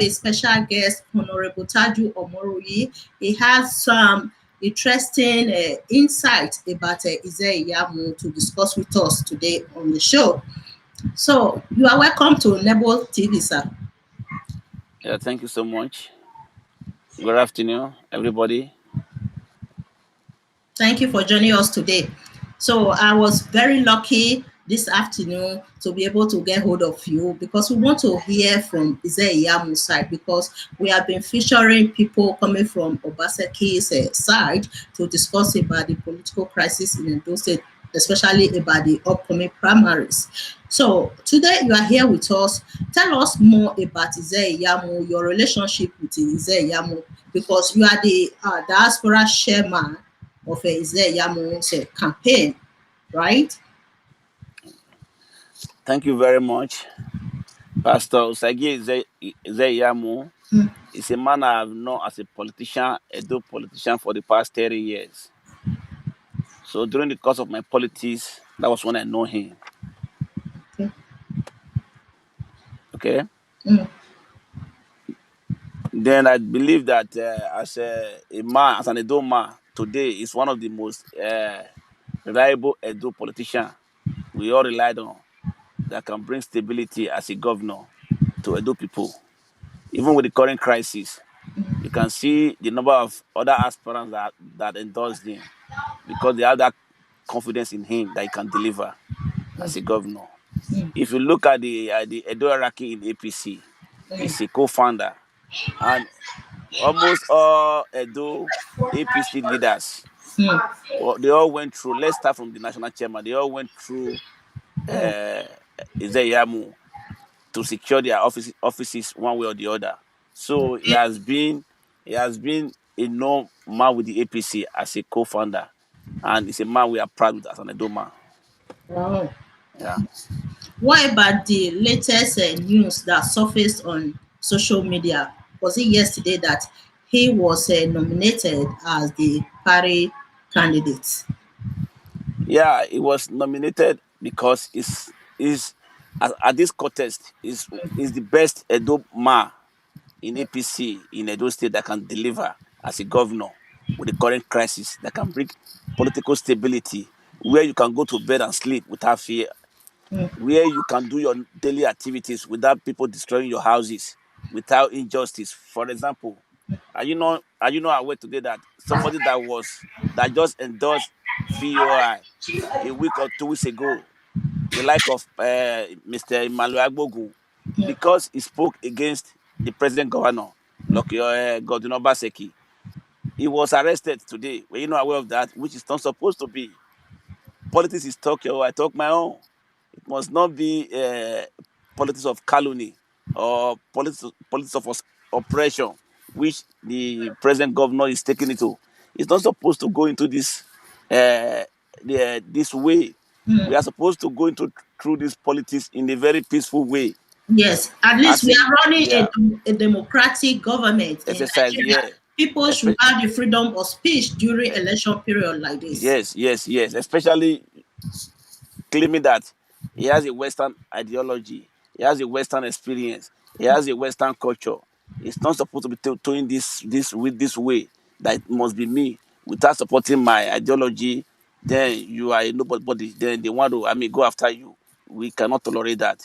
a special guest, Honorable Taju Omoruyi. He has some interesting insight about Ize Iyamu to discuss with us today on the show. So you are welcome to Nebo TV, sir. Yeah, thank you so much. Good afternoon, everybody. Thank you for joining us today. So I was very lucky this afternoon to be able to get hold of you because we want to hear from Ize Iyamu's side, because we have been featuring people coming from Obaseki's side to discuss about the political crisis in Edo State, especially about the upcoming primaries. So today you are here with us. Tell us more about Ize Iyamu, your relationship with Ize Iyamu, because you are the diaspora chairman of Ize Iyamu's campaign, right? Thank you very much. Pastor Ize Iyamu Mm. is a man I have known as a politician, Edo politician, for the past 30 years. So during the course of my politics, that was when I know him. Okay. Okay. Mm. Then I believe that as a man, as an Edo man, today is one of the most reliable Edo politician we all relied on that can bring stability as a governor to Edo people. Even with the current crisis, you can see the number of other aspirants that endorsed him because they have that confidence in him that he can deliver as a governor. Mm. If you look at the Edo hierarchy in APC, Mm. he's a co-founder, and almost all Edo APC leaders, Mm. well, they all went through. Let's start from the national chairman. They all went through Mm. Ize Iyamu to secure their offices one way or the other. So Okay. he has been a known man with the APC as a co-founder, and it's a man we are proud with as an Edo man. Wow. Yeah. What about the latest news that surfaced on social media? Was it yesterday that he was nominated as the party candidate? Yeah, he was nominated because is at this contest is the best Edo man in APC in Edo State that can deliver as a governor with the current crisis, that can bring political stability, where you can go to bed and sleep without fear, Mm. where you can do your daily activities without people destroying your houses, without injustice. For example, are you not aware today that somebody that just endorsed FOI a week or 2 weeks ago, the like of Mr. Emmanuel Agbogu, because he spoke against the president governor, like Godwin Obaseki. He was arrested today. Were you not aware of that? Which is not supposed to be. Politics is talk your own, I talk my own. It must not be politics of calumny or politics of oppression, which the present governor is taking it to. It's not supposed to go into this way. We Mm. are supposed to go into through this politics in a very peaceful way. Yes, at least As we in, are running yeah, a democratic government in exercise, Nigeria. yeah. People should Espe- have the freedom of speech during election period like this. yes. Especially claiming that he has a Western ideology, he has a Western experience, he has a Western culture. It's not supposed to be doing this with this way. That it must be me without supporting my ideology. Then you are a nobody. Then they want to, go after you. We cannot tolerate that.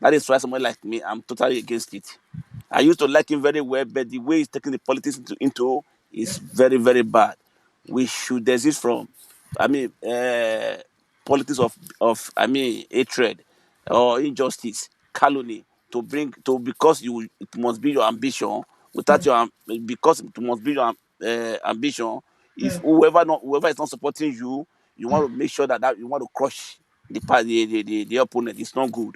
That is why someone like me, I'm totally against it. I used to like him very well, but the way he's taking the politics into is very, very bad. We should desist from, I mean, politics of hatred or injustice, calumny, to bring to because it must be your ambition. Without because it must be your ambition. If Mm. whoever is not supporting you, you want to make sure that you want to crush the opponent. It's not good.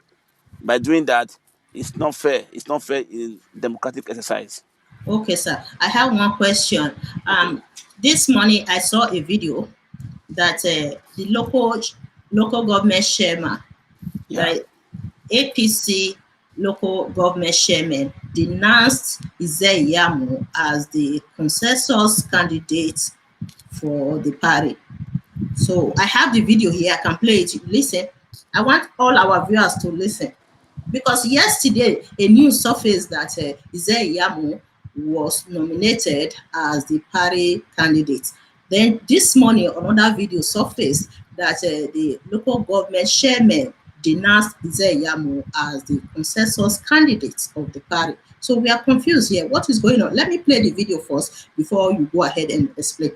By doing that, it's not fair. It's not fair in democratic exercise. Okay, sir. I have one question. Okay. This morning I saw a video that the local government chairman, Yeah. the APC local government chairman, denounced Ize Iyamu as the consensus candidate for the party. So I have the video here. I can play it. Listen. I want all our viewers to listen. Because yesterday a news surfaced that Ize Iyamu was nominated as the party candidate. Then this morning, another video surfaced that the local government chairman denounced Ize Iyamu as the consensus candidate of the party. So we are confused here. What is going on? Let me play the video first before you go ahead and explain.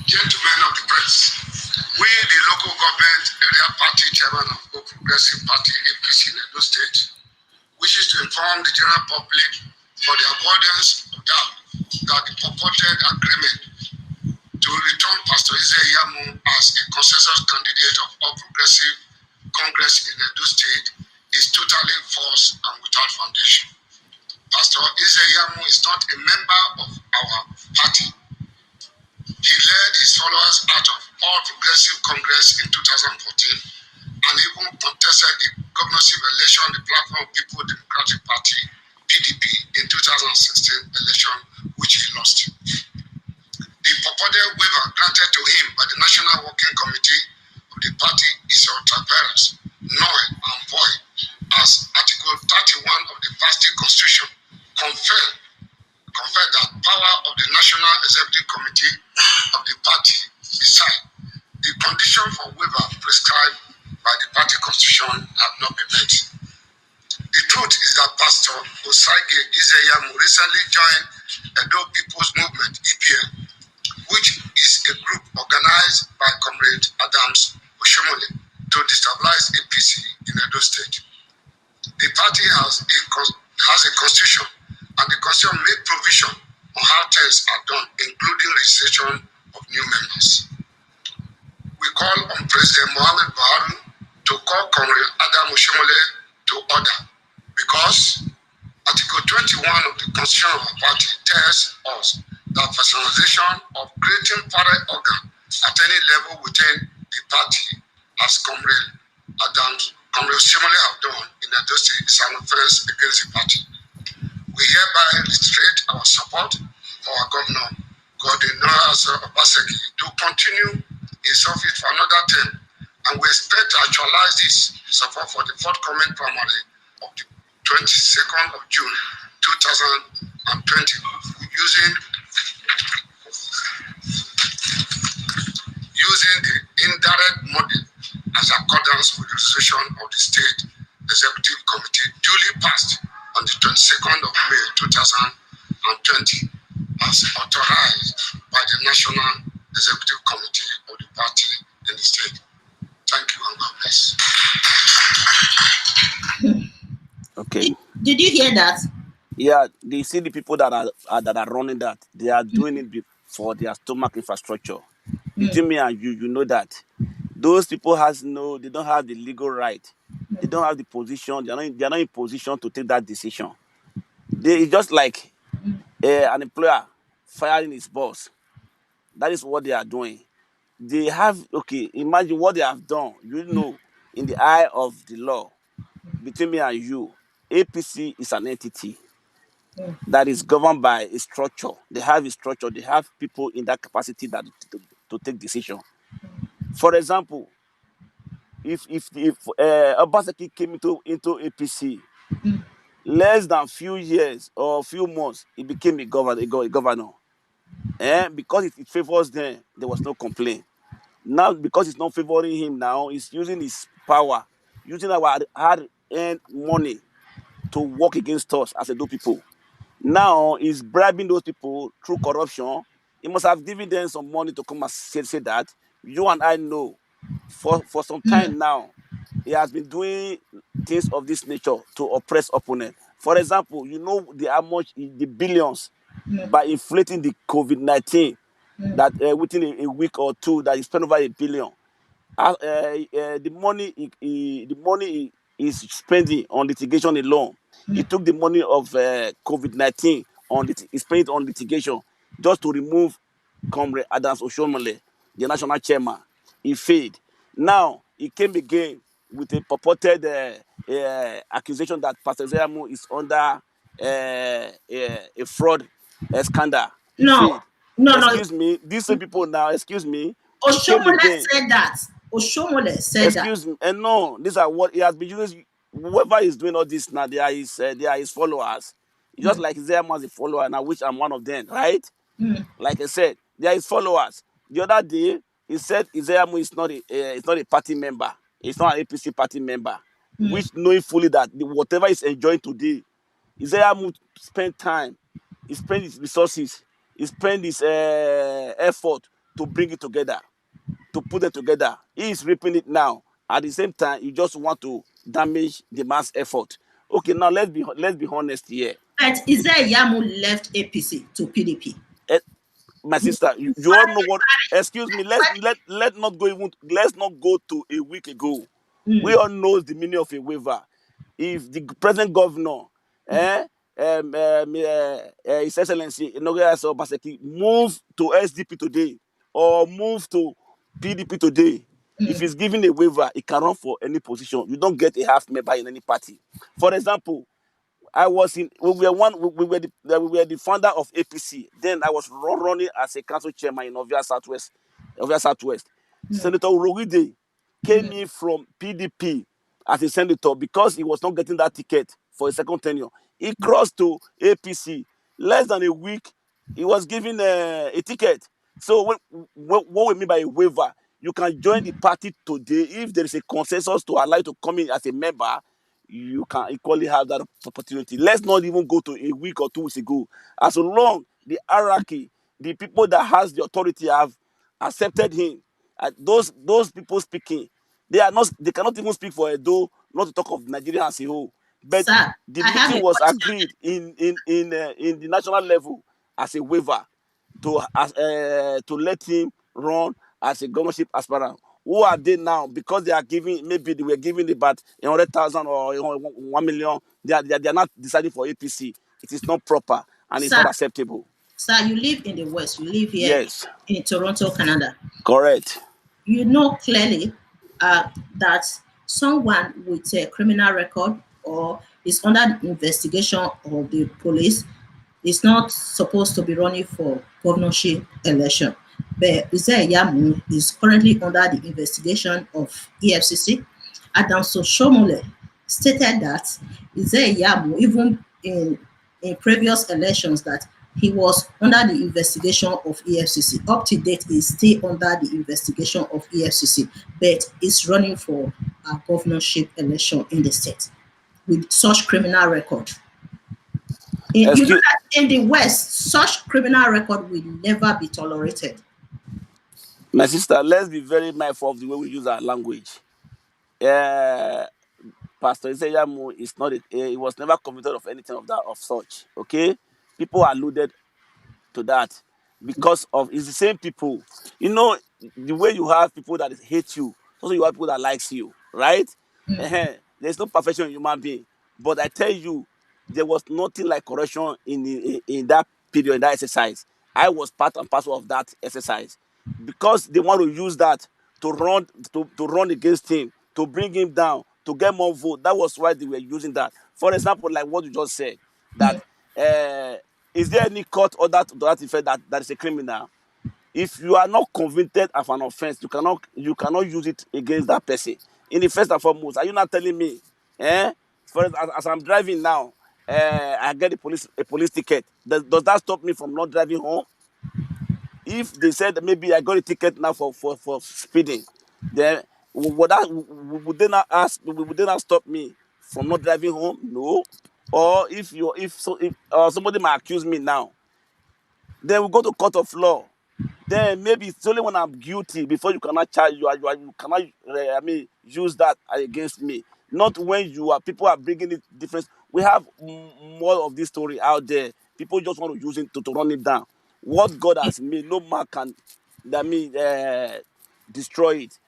Gentlemen of the press, we, the local government area party chairman of the Progressive Party APC in Edo State, wishes to inform the general public for the avoidance of doubt that the purported agreement to return Pastor Ize Iyamu as a consensus candidate of All Progressive Congress in Edo State is totally false and without foundation. Pastor Ize Iyamu is not a member of our party. He led his followers out of All Progressive Congress in 2014 and even contested the governorship election on the platform of People Democratic Party, PDP, in 2016 election, which he lost. The purported waiver granted to him by the National Working Committee of the party is ultra-virus, null and void, as Article 31 of the party constitution conferred that power of the National Executive Committee of the party decide the condition for waiver prescribed by the party constitution have not been met. The truth is that Pastor Omoruyi Ize Iyamu recently joined Edo People's Movement (EPM), which is a group organized by Comrade Adams Oshomole to destabilize APC in Edo State. The party has a constitution, and the constitution made provision on how things are done, including registration of new members. We call on President Muhammad Buhari to call Comrade Adam Oshomole to order, because Article 21 of the Constitution of our party tells us that personalization of creating party organ at any level within the party, as Comrade Oshomole have done in Edo State, is an offense against the party. We hereby reiterate our support for our Governor Denounce Ize to continue his office for another term, and we expect to actualize this support for the forthcoming primary of the 22nd of June 2020 using the indirect model as accordance with the resolution of the State Executive Committee duly passed on the 22nd of May 2020 as authorized by the National Executive Committee of the party in the state. Thank you and God bless. Okay. Did you hear that? Yeah, they see the people that are running that, they are doing it for their stomach infrastructure. Between me and you know that those people they don't have the legal right. They don't have the position. They are not in position to take that decision. It's just like an employer firing his boss. That is what they are doing. They have, okay, imagine what they have done. You know, in the eye of the law, between me and you, APC is an entity that is governed by a structure. They have a structure. They have people in that capacity to take decision. For example, if Obaseki came into APC, less than few years or few months, he became a governor. Because it favors them, there was no complaint. Now, because it's not favoring him now, he's using his power, using our hard-earned money to work against us as Edo people. Now, he's bribing those people through corruption. He must have given them some money to come and say that. You and I know, for some time now, he has been doing things of this nature to oppress opponents. For example, you know how much, the billions, by inflating the COVID-19, that within a week or two, that he spent over 1 billion. The money he is spending on litigation alone. He took the money of COVID-19 he spent it on litigation just to remove Comrade Adams Oshomole, the national chairman. He failed. Now he came again with a purported accusation that Pastor Ize Iyamu is under a fraud scandal. He No, failed. no. Excuse me, these same people now, excuse me, he came Oshomole again. said that. Oshomole said that. Excuse me, and no, these are what he has been using. whoever is doing all this now, they are his followers. Just mm, like Ize Iyamu as a follower now, which I'm one of them, right? mm, Like I said, they are his followers. The other day, he said Ize Iyamu is not a party member. He's not an APC party member, mm, which knowing fully that whatever he's enjoying today, Ize Iyamu spent time, he spent his resources, he spent his effort to bring it together, to put it together. He is reaping it now. At the same time, you just want to damage the man's effort. Okay, now let's be honest here. but Ize Iyamu left APC to PDP. Eh, my You sister, you all know what. Excuse me. Let's not go to a week ago. We mm, all know the meaning of a waiver. If the present governor, eh, His Excellency Enoge Obaseki move to SDP today or move to PDP today, if mm, he's given a waiver, he can run for any position. You don't get a half member in any party. For example, I was in. We were the founder of APC. Then I was running as a council chairman in Ovia Southwest. Ovia Southwest. mm, Senator Urogide came mm, in from PDP as a senator because he was not getting that ticket for a second tenure. He crossed to APC. Less than a week, he was given a ticket. So what we mean by a waiver, you can join the party today if there is a consensus to allow you to come in as a member. You can equally have that opportunity. Let's not even go to a week or 2 weeks ago. As long the hierarchy, the people that has the authority have accepted him, those people speaking, they cannot even speak for Edo, not to talk of Nigeria as a whole. But sir, the I have meeting a was question. agreed in the national level as a waiver to let him run as a governorship aspirant. Who are they now? Because they are giving, maybe they were giving about 100,000 or 1 million. They are not deciding for APC. It is not proper and it's Sir, not acceptable. sir, you live in the West. You live here Yes, in Toronto, Canada. correct. You know clearly that someone with a criminal record or is under investigation of the police is not supposed to be running for governorship election. But Ize Iyamu is currently under the investigation of EFCC. Adamso Shomole stated that Ize Iyamu, even in previous elections, that he was under the investigation of EFCC. Up to date, he's still under the investigation of EFCC, but is running for a governorship election in the state with such criminal record. You know Excuse that in the West, such criminal record will never be tolerated. my sister. Let's be very mindful of the way we use our language. Uh, Pastor Iseyamu is not. He was never convicted of anything of such. Okay, people alluded to that because of it's the same people. You know the way you have people that hate you, also you have people that likes you, right? There's no perfection in human being, but I tell you, there was nothing like correction in that period in that exercise. I was part and parcel of that exercise because they want to use that to run against him, to bring him down, to get more vote. That was why they were using that. For example, like what you just said, that uh, is there any court order to that effect that is a criminal? If you are not convicted of an offense, you cannot use it against that person. In the first and foremost, are you not telling me, eh? As I'm driving now, I get a police ticket. Does that stop me from not driving home? If they said maybe I got a ticket now for speeding, then would they not stop me from not driving home? No. Or if somebody might accuse me now, then we go to court of law. Then maybe it's only when I'm guilty before you cannot charge you cannot use that against me. Not when you are people are bringing it different. We have more of this story out there. People just want to use it to run it down. What God has made, no man can destroy it.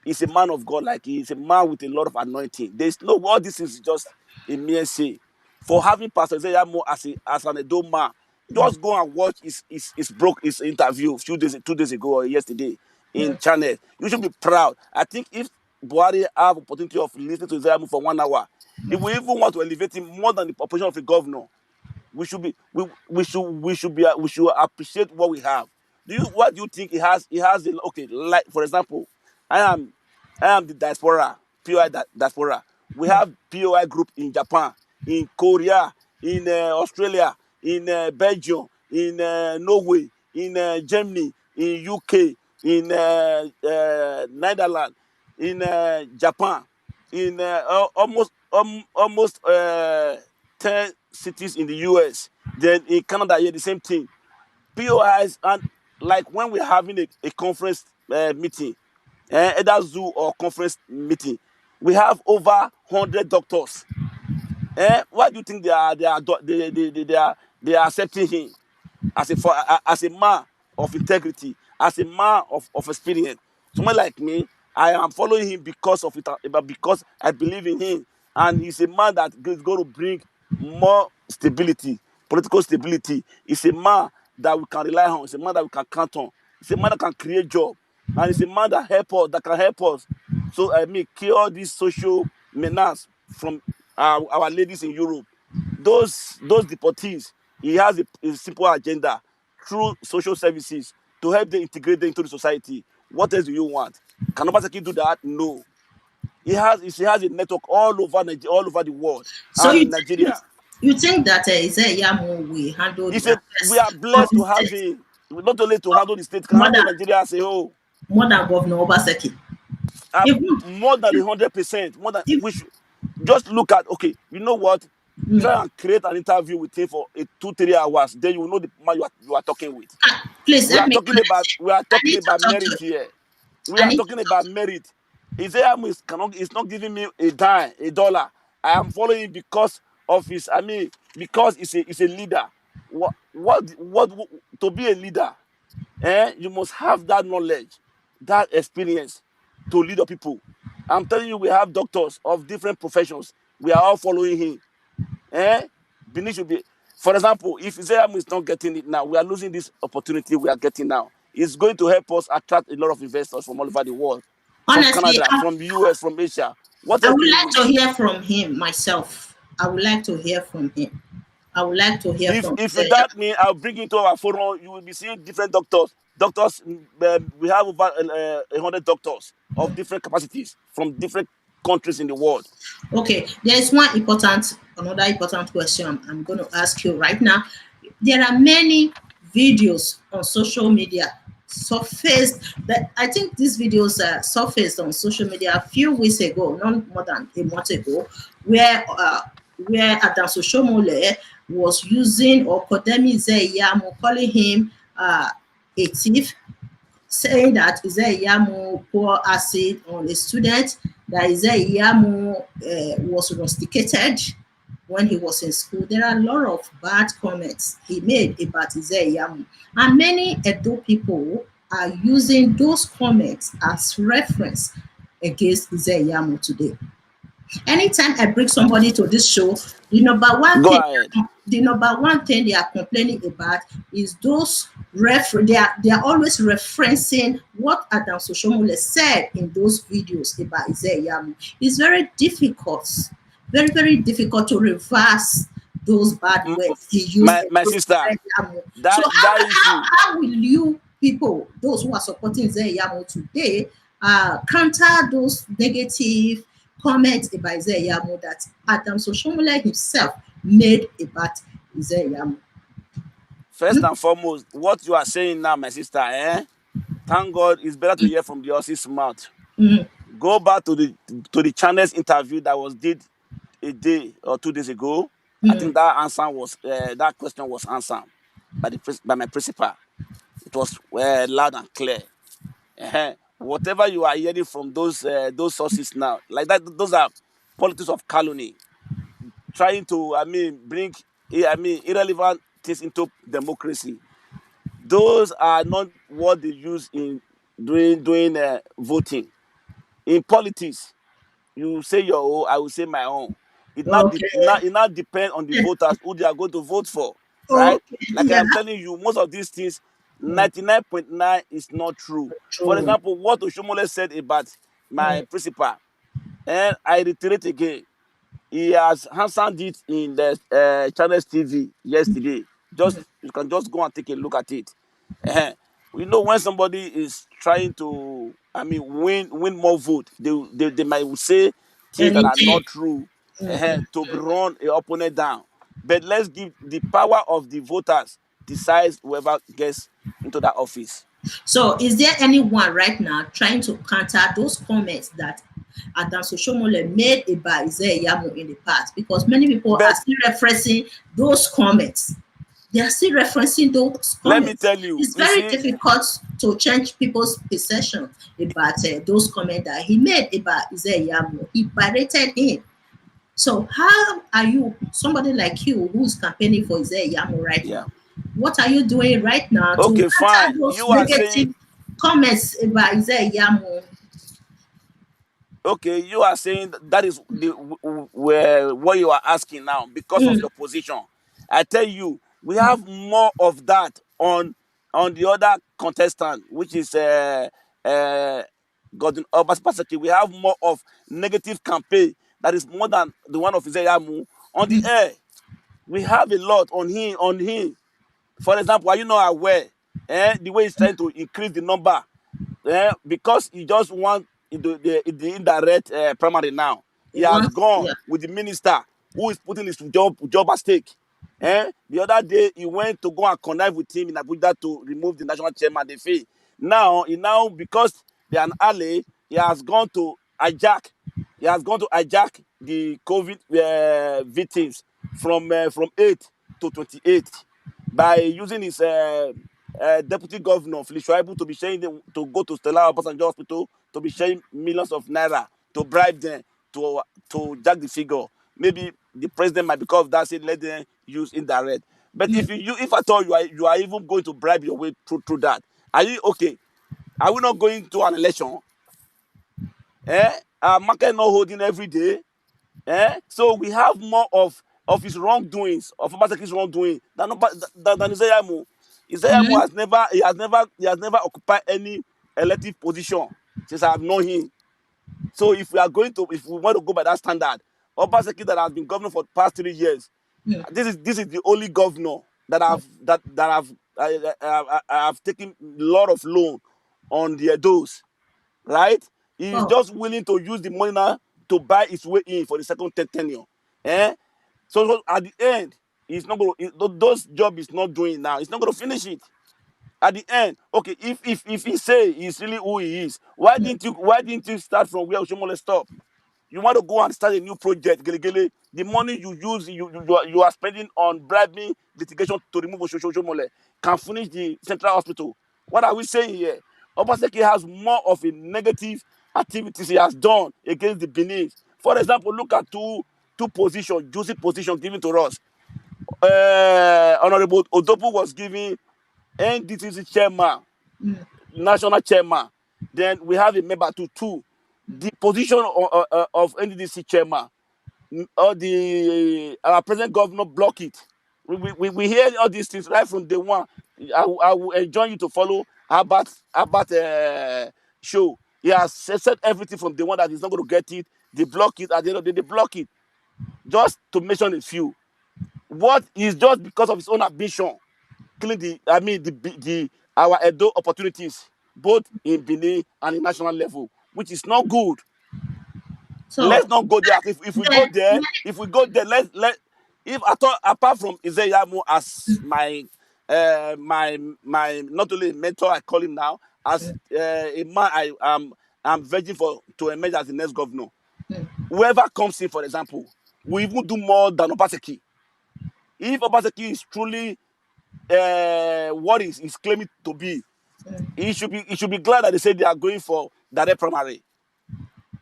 He's a man of God, like he's a man with a lot of anointing. There's no all this is just a mere say. For having Pastor Zeyamo as an Edo man, just go and watch his interview a few days 2 days ago or yesterday in channel. You should be proud. I think if Buhari have opportunity of listening to Zeyamo for 1 hour, if we even want to elevate him more than the population of a governor, we should appreciate what we have. What do you think he has okay, like for example, I am I am the diaspora, pure diaspora. We have POI group in Japan, in Korea, in Australia, in Belgium, in Norway, in Germany, in UK, in Netherlands, in Japan, in almost 10 cities in the US. Then in Canada, yeah, the same thing. POIs, and like when we're having a conference meeting, either Zoom or conference meeting, we have over 100 doctors. Why do you think they are accepting him as a man of integrity, as a man of experience? Someone like me, I am following him because of it, because I believe in him, and he's a man that is going to bring more stability, political stability. He's a man that we can rely on. He's a man that we can count on. He's a man that can create job, and he's a man that can help us. So I mean, cure this social menace from our ladies in Europe. Those deportees, he has a simple agenda through social services to help them integrate them into the society. What else do you want? Can Obaseki do that? No. He has a network all over Nigeria, all over the world, So and you in think, you, Nigeria. you think that Ize Iyamu will handle He the said we affairs are of blessed the to have state him, not only to handle the state, can more handle than Nigeria as a whole. Governor Obaseki? Even More than 100%. More than if we should just look at. Okay, you know what? mm, Try and create an interview with him for 2 3 hours. Then you will know the man you are talking with. please help me connect. We are I talking need to about talk merit to. here. We I are need talking about merit. Izeamu is not giving me a dime, a dollar. I am following him because of his. I mean, because he's a leader. What to be a leader? You must have that knowledge, that experience to lead the people. I'm telling you, we have doctors of different professions. We are all following him. Eh? Benin should be, for example, if Izeamu is not getting it now, we are losing this opportunity we are getting now. It's going to help us attract a lot of investors from all over the world, from honestly. Canada, from the US, from Asia. What I else would do you like need? to hear from him myself. I would like to hear from him. I would like to hear from If Ize you doubt Iyamu. me, I'll bring you to our forum. You will be seeing different doctors. Doctors, we have over 100 doctors of different capacities from different countries in the world. Okay, there is another important question I'm going to ask you right now. There are many videos on social media surfaced that I think these videos surfaced on social media a few weeks ago, not more than a month ago, where Adam Soshomole was using or condemning Ize Iyamu, calling him a thief, saying that Ize Iyamu poured acid on a student, that Ize Iyamu was rusticated when he was in school. There are a lot of bad comments he made about Ize Iyamu. And many Edo people are using those comments as reference against Ize Iyamu today. Anytime I bring somebody to this show, the number one Go thing ahead. the number one thing they are complaining about is those they are always referencing what Adam Soshomole said in those videos about Ize Iyamu. It's very difficult to reverse those bad M- words he used my against sister, Ize Iyamu. So that issue. how will you people, those who are supporting Ize Iyamu today, counter those negative comments about Ize Iyamu that Adam Soshomole himself made about Ize Iyamu? First and foremost, what you are saying now, my sister, thank God, it's better to hear from the horse's mouth. Mhm, Go back to the channel's interview that was did a day or 2 days ago. I mhm. think that question was answered by my principal. It was loud and clear. Whatever you are hearing from those sources now, like that, those are politics of calumny, trying to, I mean, bring, I mean, irrelevant things into democracy. Those are not what they use in doing voting. In politics, you say your own, I will say my own. Okay. It now depend on the voters who they are going to vote for, right? Okay. Like I Yeah. am telling you, most of these things, Mm, 99.9 is not true. For true. example, what Oshomole said about my Mm, principal, and I reiterate again, he has answered it in the Channels TV yesterday. You can just go and take a look at it. uh We know when somebody is trying to, I mean, win more vote, they might say things that are Anything. not true, to run a opponent down. But let's give the power of the voters decides whoever gets into that office. So, is there anyone right now trying to counter those comments that Denounce Ize made about Ize Iyamu in the past? Because many people are But still referencing those comments. They are still referencing those let me comments. tell you, It's you very see, difficult to change people's perception about those comments that he made about Ize Iyamu. He berated him. So, how are you, somebody like you who's campaigning for Ize Iyamu right yeah. now? What are you doing right now to Okay, counter fine. those You are saying negative comments about Ize Iyamu? okay, you are saying that is the where what you are asking now because of Mm, your position. I tell you, we have more of that on the other contestant, which is uh Gordon Obaseki. We have more of negative campaign that is more than the one of Izeyamu on the air. We have a lot on him. For example, are you not aware? The way he's trying to increase the number, because he just want the indirect primary now. He has once, gone yeah. with the minister who is putting his job at stake. The other day he went to go and connive with him in Abuja to remove the national chairman. They fail. Now because they are an ally, he has gone to hijack. He has gone to hijack the COVID victims from 8 to 28 by using his deputy governor Felicia to be sharing them, to go to Stella Obasanjo Hospital to be sharing millions of naira to bribe them to jack the figure. Maybe the president might, because of that, say let them use indirect. But if at all you are even going to bribe your way through that, are you okay? Are we not going to an election? Our market not holding every day. So we have more of his wrongdoings, of Obaseki's wrongdoing than Izeyamu. Izeyamu has never occupied any elective position since I have known him. So if we want to go by that standard, Obaseki that has been governor for the past 3 years, this is the only governor that have taken a lot of loan on the Edos, right? He is Oh, just willing to use the money now to buy his way in for the second tenure. Eh? So at the end, he's not going to, those job is not doing now. He's not going to finish it. At the end, okay, if he say he's really who he is, why didn't you start from where Oshomole stopped? You want to go and start a new project, Gelegele. The money you use, you are spending on bribing litigation to remove Oshomole can finish the central hospital. What are we saying here? Obaseki has more of a negative activities he has done against the Benin. For example, look at two positions, juicy positions given to us. Honorable Odopu was given NDTC chairman, national chairman. Then we have a member to two. The position of NDDC chairman, or the our present governor block it. We hear all these things right from day one. I will enjoy you to follow Albert show. He has said everything from day one that he's not going to get it. They block it. At the end of the day, they block it. Just to mention a few. What is just because of his own ambition, killing the our Edo opportunities, both in Benin and in national level, which is not good. so Let's not go there. If we go then, there, let if at all, apart from Izeyamu as my not only mentor, I call him now, as a man I'm verging for to emerge as the next governor. Whoever comes in, for example, will even do more than Obaseki. If Obaseki is truly what is claiming to be, he should be glad that they say they are going for direct primary.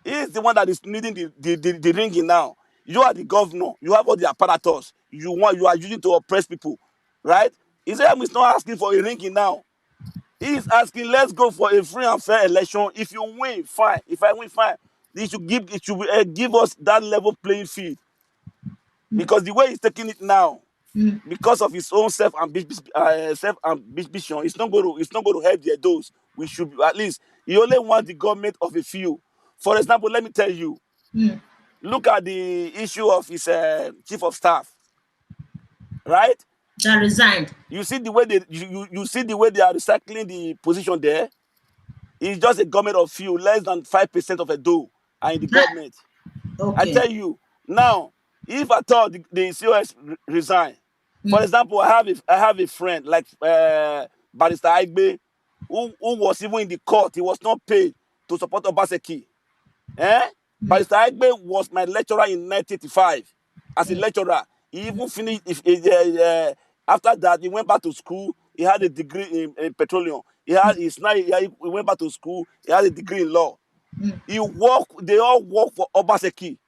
He is the one that is needing the ringing now. You are the governor. You have all the apparatus. You are using to oppress people, right? Israel is not asking for a ringing now. He is asking, let's go for a free and fair election. If you win, fine. If I win, fine. It should give us that level playing field, because the way he's taking it now, because of his own self ambition, it's not going to help the those. We should at least, he only wants the government of a few. For example, let me tell you, look at the issue of his chief of staff, right? that resigned. You see the way you see the way they are recycling the position there. It's just a government of few, less than 5% of a do are in the That government. I Okay. tell you now, if at all the COS resign, for Mm, example, I have a friend like Barrister Aigbe, who was even in the court. He was not paid to support Obaseki. Eh? mm, Barrister Aigbe was my lecturer in 1985 as a mm, lecturer. He even finished. After that, he went back to school. He had a degree in petroleum. He went back to school. He had a degree in law. mm. He worked. They all work for Obaseki.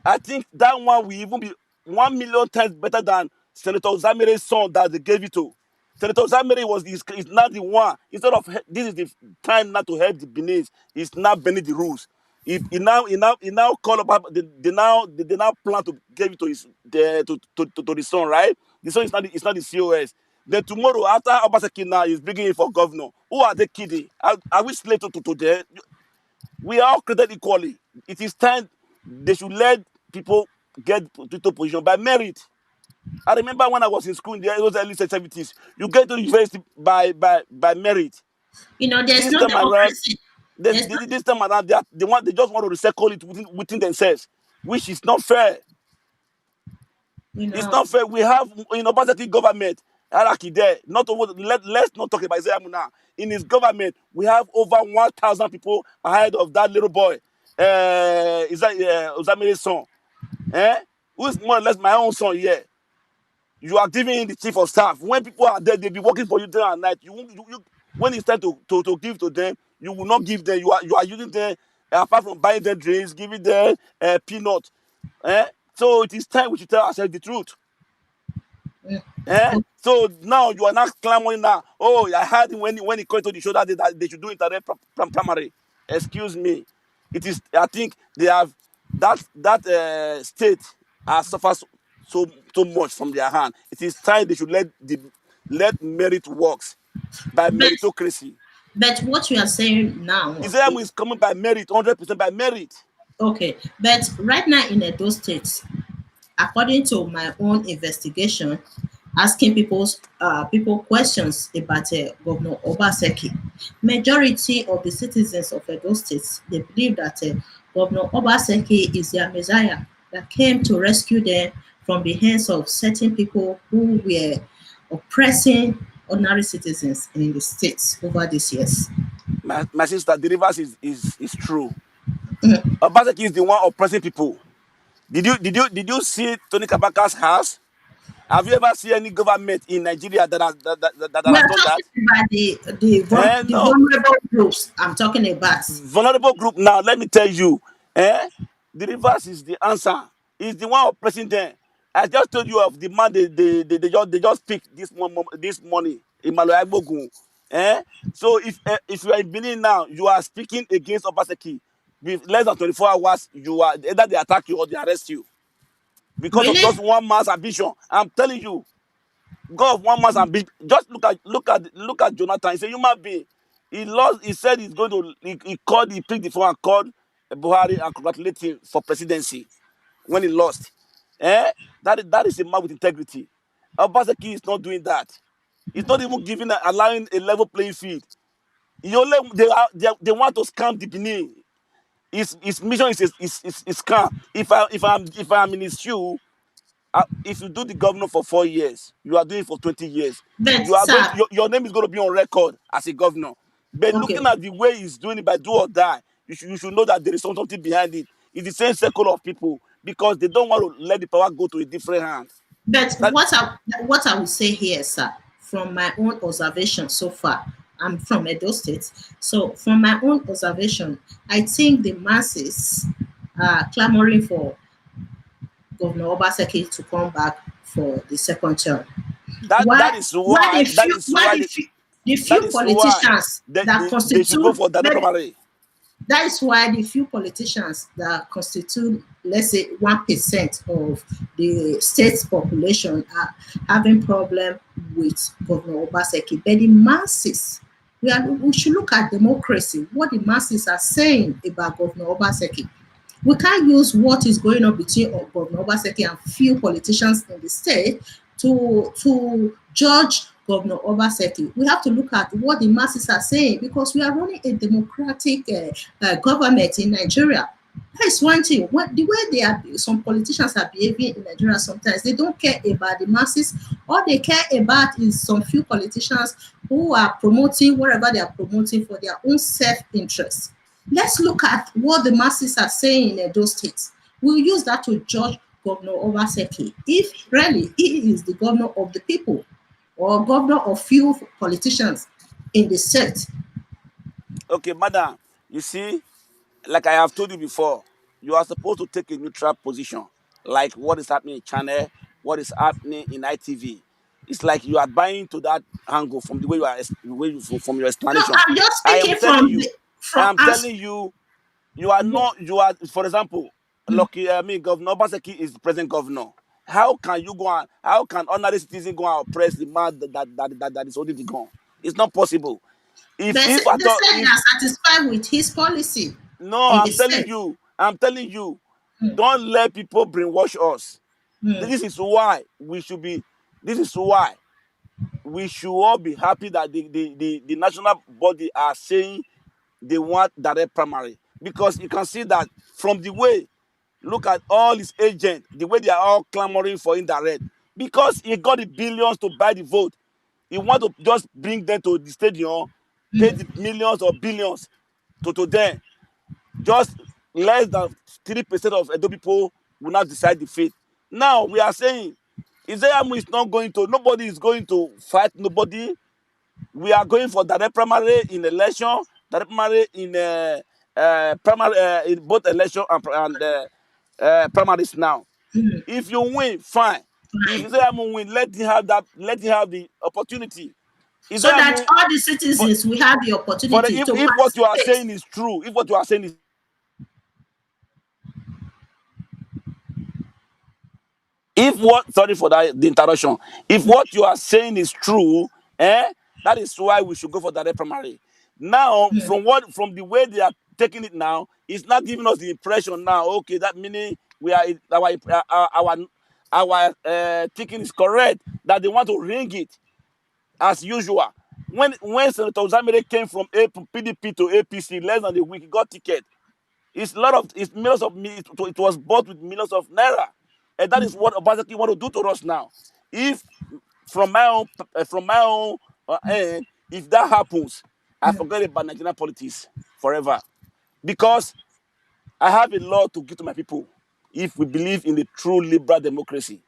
I think that one will even be 1 million times better than Senator Zamire's son that they gave it to. Senator Zamire is not the one. Instead of this is the time not to help the Benin, he's not bending the rules. He now call up they now plan to give it to to the son, right? The son is not it's not the COS. Then tomorrow after Obaseki now is bringing in for governor. Who are they kidding? Are we slave to them? We are all created equally. It is time they should let people get to position by merit. I remember when I was in school in those early 70s, you get to the university by merit. There's This no time around, democracy. There's no, this time around, they just want to recycle it within themselves, which is not fair. you It's know, not fair. We have Obaseki government hierarchy there. Not over. Let's not talk about Ize Iyamu now. In his government, we have over 1,000 people ahead of that little boy. Is that Ozamire's son? Eh? Who is more or less my own son here? You are giving him the chief of staff. When people are there, they'll be working for you day and night. When it's time to give to them, you will not give them. You are using them apart from buying them drinks, giving them peanut. Eh? So it is time we should tell ourselves the truth. mm, Eh? oh, So now you are not clamoring now. Oh, I heard when he came to the show that they should do internet primary. Excuse me. It is. I think they have that state has suffered so much from their hand. It is time they should let merit works by but meritocracy. what you are saying now, Islam is coming by merit, 100% by merit. okay, but right now in Edo State, according to my own investigation, asking people questions about Governor Obaseki, majority of the citizens of Edo State, they believe that Governor Obaseki is their messiah that came to rescue them from the hands of certain people who were oppressing ordinary citizens in the states over these years. My sister, the reverse is true. Obaseki is the one oppressing people. Did you see Tony Kabaka's house? Have you ever seen any government in Nigeria that We has are done that? talking about the No. vulnerable groups I'm talking about. Vulnerable group now, let me tell you. Eh? The reverse is the answer. Is the one oppressing them. I just told you of the man they just picked this morning in Maloya. Eh? So if you are in Benin now, you are speaking against Obaseki. With less than 24 hours, you are either they attack you or they arrest you because of Really? just one man's ambition. I'm telling you. God of one man's ambition. Just look at Jonathan. He's a human being. He lost. He said he's going to. He picked the phone and called Buhari and congratulated him for presidency when he lost. Eh? That is a man with integrity. Obaseki is not doing that. He's not even allowing a level playing field. He only they want to scam the Benin. His mission is scam. If I'm in his shoe, if you do the governor for 4 years, you are doing it for 20 years. But You are going to, sir, your name is going to be on record as a governor. But okay. looking at the way he's doing it by do or die, you should know that there is something behind it. It's the same circle of people because they don't want to let the power go to a different hand. But That what I will say here, sir, from my own observation so far, I'm from Edo State. So from my own observation, I think the masses are clamoring for Governor Obaseki to come back for the second term. that Why that is why why the that few is why why the few that is why politicians that they should go constitute for that maybe primary. that is why the few politicians that constitute, let's say, 1% of the state's population are having problem with Governor Obaseki. But the masses, we should look at democracy, what the masses are saying about Governor Obaseki. We can't use what is going on between Governor Obaseki and few politicians in the state to judge Governor Obaseki. We have to look at what the masses are saying because we are running a democratic government in Nigeria. That's one thing. What the way they are, some politicians are behaving in Nigeria sometimes, they don't care about the masses. All they care about is some few politicians who are promoting whatever they are promoting for their own self-interest. Let's look at what the masses are saying in those states. We'll use that to judge Governor Obaseki. If really he is the governor of the people or governor of few politicians in the state. Okay, madam, you see, like I have told you before, you are supposed to take a neutral position, like what is happening in Channel, what is happening in ITV. It's like you are buying to that angle from the way you are, from your No, explanation. I'm just I am speaking telling from you, I from am us. telling you, you are not, you are, for example, Lucky, I mean, Governor Obaseki is the present governor. How can you go and, how can ordinary citizen go and oppress the man that is holding the gun? It's not possible. If They at all, said they if are satisfied with his policy no, in the state. I'm telling you, Mm, don't let people brainwash us. mm, This is why we should be. This is why we should all be happy that the national body are saying they want direct primary, because you can see that from the way, look at all his agents, the way they are all clamoring for indirect, because he got the billions to buy the vote. He want to just bring them to the stadium, pay mm. the millions or billions to them. Just less than 3% of Edo people will not decide the fate. Now we are saying Ize Iyamu is not going to, nobody is going to fight nobody. We are going for direct primary in election, direct primary in primary in both election and primaries now. If you win, fine. If Fine. Ize Iyamu win, let him have that, let him have the opportunity. Ize So that Iyamu, all the for citizens will have the for the, opportunity to if what you are participate. saying is true, if what you are saying is, if what, sorry for that, the interruption, if what you are saying is true, that is why we should go for direct primary. Now from the way they are taking it now, it's not giving us the impression now, okay, that meaning we are, our thinking is correct, that they want to ring it as usual. When Senator Uzamire came from PDP to APC less than a week, he got ticket. It's a lot of, it's millions of, it was bought with millions of naira, and that is what Obaseki want to do to us now. If from my own, end, if that happens, I forget about Nigerian politics forever, because I have a lot to give to my people. If we believe in the true liberal democracy,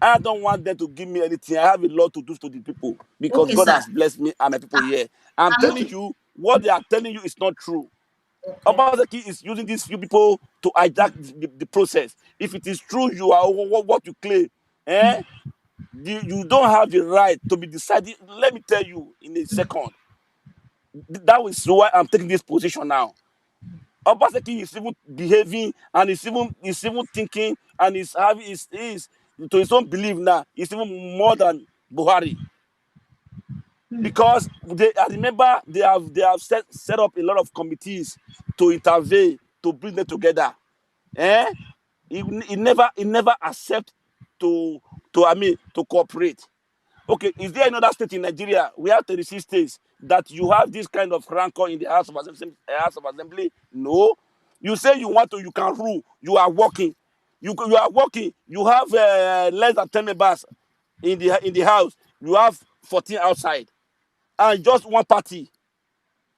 I don't want them to give me anything. I have a lot to do to the people, because Okay, God sir. has blessed me and my people here. I'm I'm telling okay. you, what they are telling you is not true. Okay. Obaseki is using these few people to hijack the process. If it is true, you are what you claim, eh? You don't have the right to be deciding. Let me tell you in a second. That is why I'm taking this position now. Obaseki is even behaving, and is even thinking, and is having is to his own belief now. He's even more than Buhari, because I remember they have set up a lot of committees to intervene, to bring them together. Eh? He never accept to to cooperate. Okay, is there another state in Nigeria? We have 36 states that you have this kind of rancor in the House of Assembly. No. You say you want to, you can rule. You are working. You are working. You have less than 10 members in the house. You have 14 outside, and just one party.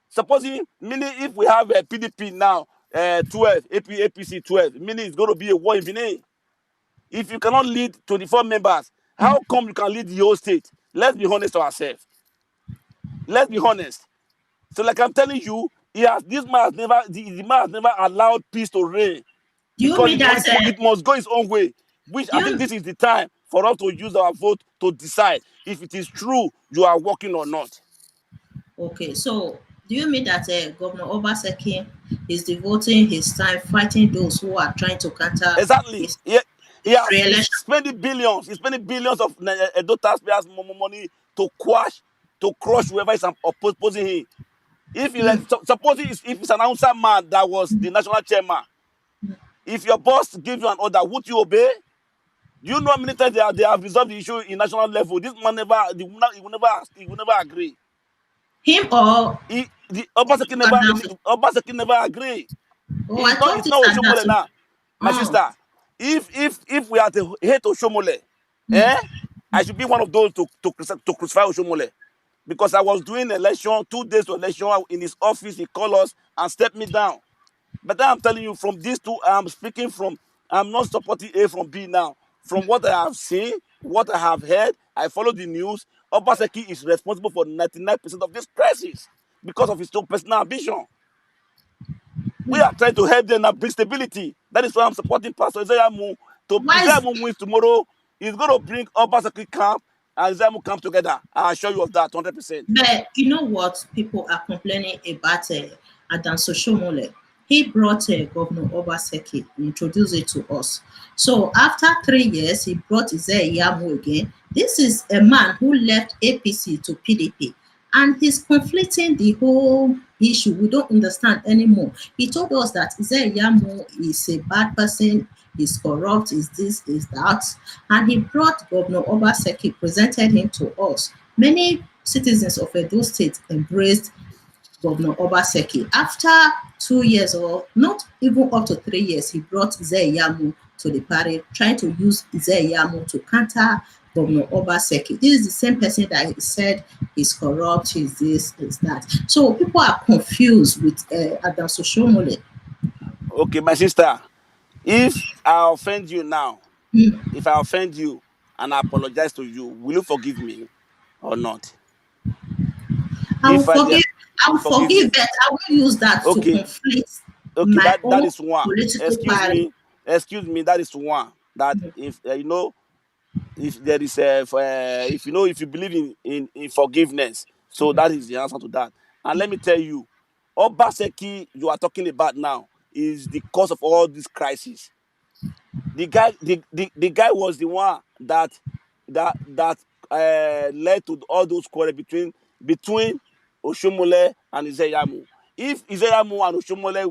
Supposing, meaning if we have a PDP now, 12, APC 12, meaning it's going to be a war in Benin. If you cannot lead 24 members, how come you can lead the whole state? Let's be honest to ourselves. Let's be honest. So, like I'm telling you, this man has never, the man has never allowed peace to reign, Do you because mean that? it must go its own way. Which Do I think you this is the time for us to use our vote to decide if it is true you are working or not. okay? So do you mean that Governor Obaseki is devoting his time fighting those who are trying to counter Exactly. his He's re-election? spending billions. He's spending billions of Edo taxpayers' money to crush whoever is opposing him. If he, supposing if it's an announcer man that was the national chairman, if your boss gives you an order, would you obey? Do you know how many times they have resolved the issue in national level? This man he will never agree. Him or The Obaseki never Denounce Ize? Obaseki never agree. Oh, I thought It's it's not at that. Oshomole now, my Oh, sister. If we are to hate Oshomole, eh, mm, I should be one of those to crucify Oshomole. Because I was doing election, 2 days to election in his office, he called us and stepped me down. But I'm telling you, from these two, I'm speaking from, I'm not supporting A from B now. From what I have seen, what I have heard, I follow the news. Obaseki is responsible for 99% of this crisis because of his own personal ambition. We are trying to help them and bring stability. That is why I'm supporting Pastor Ize Iyamu. To why Ize is Iyamu wins tomorrow, he's going to bring Obaseki camp and Ize Iyamu camp together. I assure you of that, 100%. but you know what people are complaining about Adam Soshomole? He brought Governor Obaseki, introduced it to us. So after 3 years, he brought Ize Iyamu again. This is a man who left APC to PDP, and he's conflicting the whole issue. We don't understand anymore. He told us that Ize Iyamu is a bad person, is corrupt, is this, is that, and he brought Governor Obaseki, presented him to us. Many citizens of Edo State embraced Governor Obaseki. After 2 years, or not even up to 3 years, he brought Ize Iyamu to the party, trying to use Ize Iyamu to counter Governor Obaseki. This is the same person that he said is corrupt, is this, is that. So people are confused with Adam Soshomole. Okay, my sister, if I offend you now, if I offend you and I apologize to you, will you forgive me or not? I will If I forgive. I You will forgive forgive, me. but I will use that to Okay, conflict okay, my that own is one. political Excuse party. me, that is one. That if if there is if if you believe in forgiveness, so that is the answer to that. And let me tell you, Obaseki you are talking about now is the cause of all this crisis. The guy was the one that led to all those quarrels between Oshomole and Ize Iyamu. If Ize Iyamu and Oshomole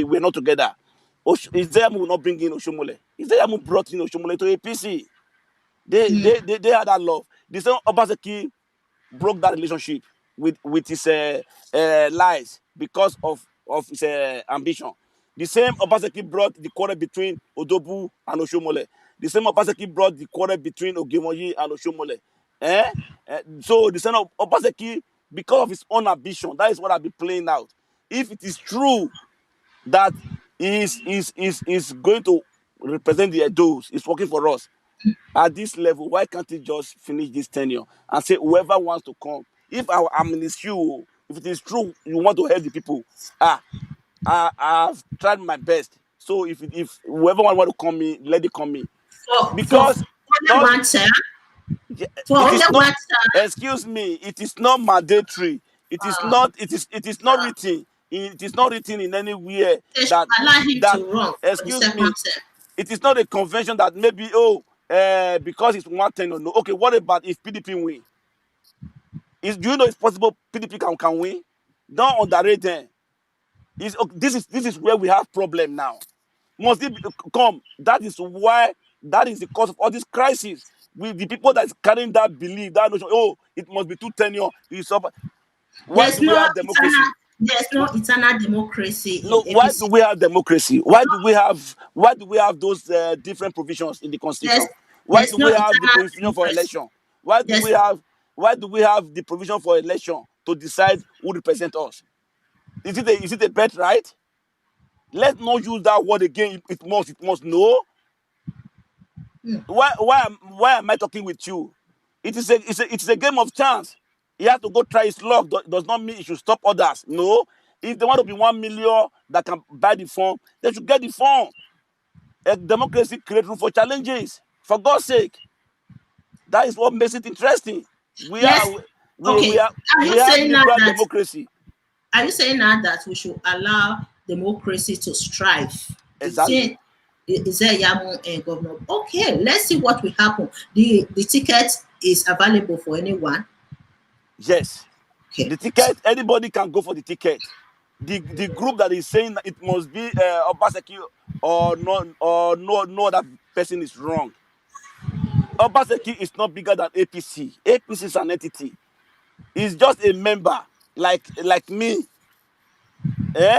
were not together, Ize Iyamu will not bring in Oshomole. Ize Iyamu brought in Oshomole to APC. They had that love. The same Obaseki broke that relationship with his lies because of his ambition. The same Obaseki brought the quarrel between Odobu and Oshomole. The same Obaseki brought the quarrel between Ogemoyi and Oshomole. Eh? So the same Obaseki, because of his own ambition, that is what I'll be playing out. If it is true that is going to represent the Edos, is working for us, at this level, why can't he just finish this tenure and say whoever wants to come? If I'm in his shoe, if it is true you want to help the people, ah, I've tried my best. So if whoever want to come me, let it come me. For Because only all one term, yeah, for it only is not, one term, excuse me, it is not mandatory. It is not written. It is not written in anywhere they should that allow him that to run for the excuse second me, term. it is not a convention that maybe because it's 110 or no. Okay, what about if PDP win? Do you know it's possible PDP can win? Don't underrate them. Okay, this is where we have problem now. Must it come? That is the cause of all this crisis. With the people that's carrying that belief, that notion, oh, it must be 2 tenure. Why There's do we no have eternal, democracy? there's no eternal democracy No, in why do APC. we have democracy? Why do we have those different provisions in the There's constitution? Why there's do no we have the eternal provision for democracy. election? There's Why do we have the provision for election to decide who represent us? Is it a bet, right? Let's not use that word again. It must. No. Why am I talking with you? It is a game of chance. He has to go try his luck. Does not mean he should stop others. No. If they want to be 1 million that can buy the phone, they should get the phone. A democracy creates room for challenges. For God's sake, that is what makes it interesting. We are yes. Okay. Are we you have saying now liberal that democracy. are you saying now that we should allow democracy to strive Exactly. between Yamu and governor? Okay, let's see what will happen. The ticket is available for anyone. Yes. Okay. The ticket, anybody can go for the ticket. The group that is saying that it must be Obaseki or no other person is wrong. Obaseki is not bigger than APC. APC is an entity. He's just a member like me.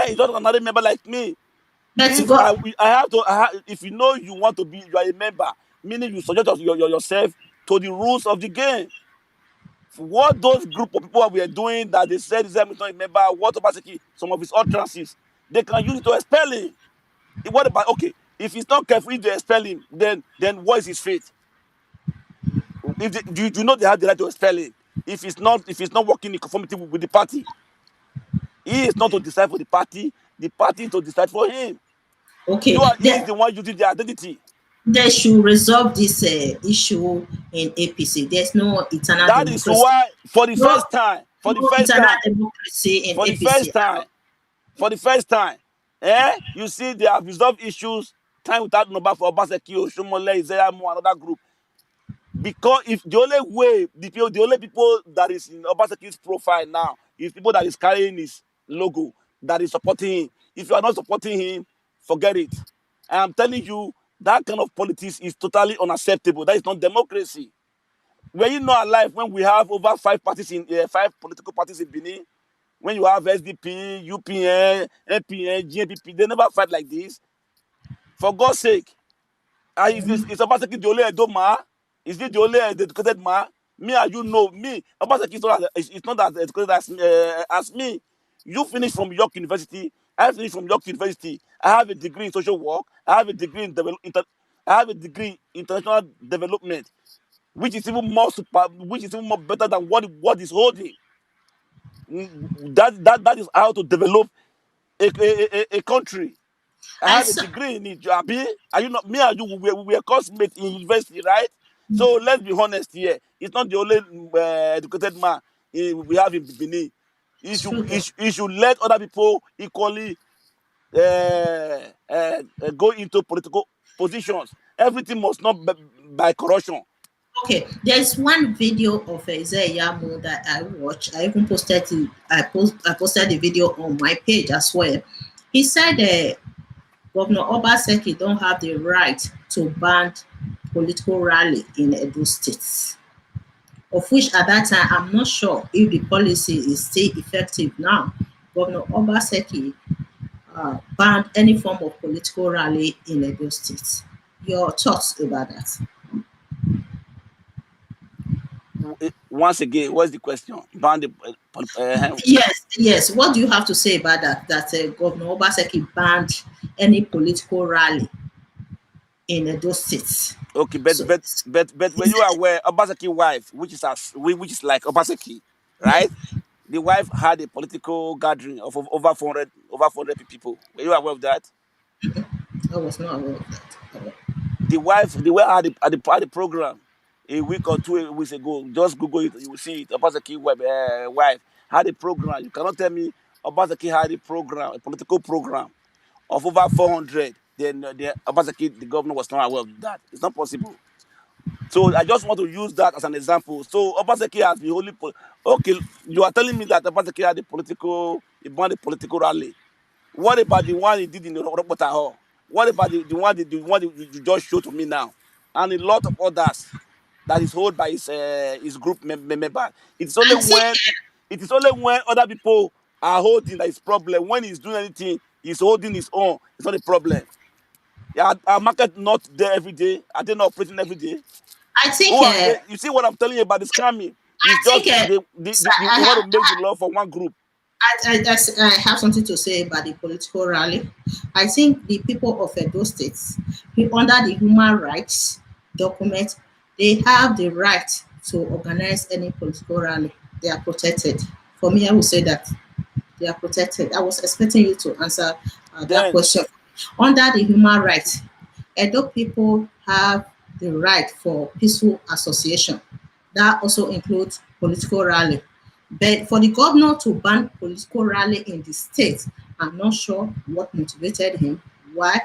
He's not another member like me. Let's If go. if you know you want to be, you are a member, meaning you subject yourself to the rules of the game. What those group of people were doing that they said Ize Iyamu is not a member, what about some of his utterances, they can use it to expel him. What about, okay, if he's not careful, if they expel him, then what is his fate? If do you know they have the right to expel him if he's not working in conformity with the party? He is not to decide for the party is to decide for him. Okay, He is the one using the identity. they should resolve this issue in APC. There's no eternal That is democracy. why for the No, first time, no eternal democracy in for the APC. first time, for the first time, you see they have resolved issues time without number for Obaseki, Oshomole, Ize Iyamu, another group. Because if the only way the only people that is in Obaseki's profile now is people that is carrying his logo, that is supporting him. If you are not supporting him, forget it. And I'm telling you, that kind of politics is totally unacceptable. That is not democracy. Were you not alive when we have over five political parties in Benin? When you have SDP, UPN, NPN, GNPP, they never fight like this. For God's sake, is Obaseki the only Edo man? Is he the only educated man? Me and you know me. Obaseki is not as educated as me. You finished from York University. I finished from York University. I have a degree in social work. I have a degree in I have a degree in international development, which is even which is even more better than what is holding. That is how to develop a country. I I have a saw, degree in it. Abi, are you not? Me and you, we were classmates in university, right? So let's be honest here. It's not the only educated man we have in Benin. Sugar. He should let other people equally go into political positions. Everything must not be by corruption. Okay, there's one video of Ize Iyamu that I watched. I even posted it. I posted the video on my page as well. He said Governor Obaseki don't have the right to ban political rally in Edo State, of which at that time I'm not sure if the policy is still effective now. Governor Obaseki banned any form of political rally in Edo State. Your thoughts about that? Once again, what's the question? Ban the Yes, yes. What do you have to say about that? That Governor Obaseki banned any political rally in Edo State. okay, So, but were you aware Obaseki wife, which is like Obaseki, right? The wife had a political gathering of over 400 people. Were you aware of that? I was not aware of that. The wife had the program a week or 2 weeks ago. Just Google it, you will see it. Obaseki wife had a program. You cannot tell me Obaseki had a political program of over 400. Then Obaseki, the governor, was not aware of that. It's not possible. So I just want to use that as an example. So Obaseki has the only okay. You are telling me that Obaseki had he banned a political rally. What about the one he did in the Robota Hall? What about the one you just showed to me now? And a lot of others that is held by his group member. It's only I think when it is only when other people are holding that is problem. When he's doing anything, he's holding his own. It's not a problem. Yeah, our market not there every day. Are they not operating every day? I think Who are they? You see what I'm telling you about the scamming? It's just so they want to make the law for one group. I have something to say about the political rally. I think the people of Edo State, under the human rights document, they have the right to organize any political rally. They are protected. For me, I would say that they are protected. I was expecting you to answer that Then question. Under the human rights, Edo people have the right for peaceful association. That also includes political rally. But for the governor to ban political rally in the state, I'm not sure what motivated him, why,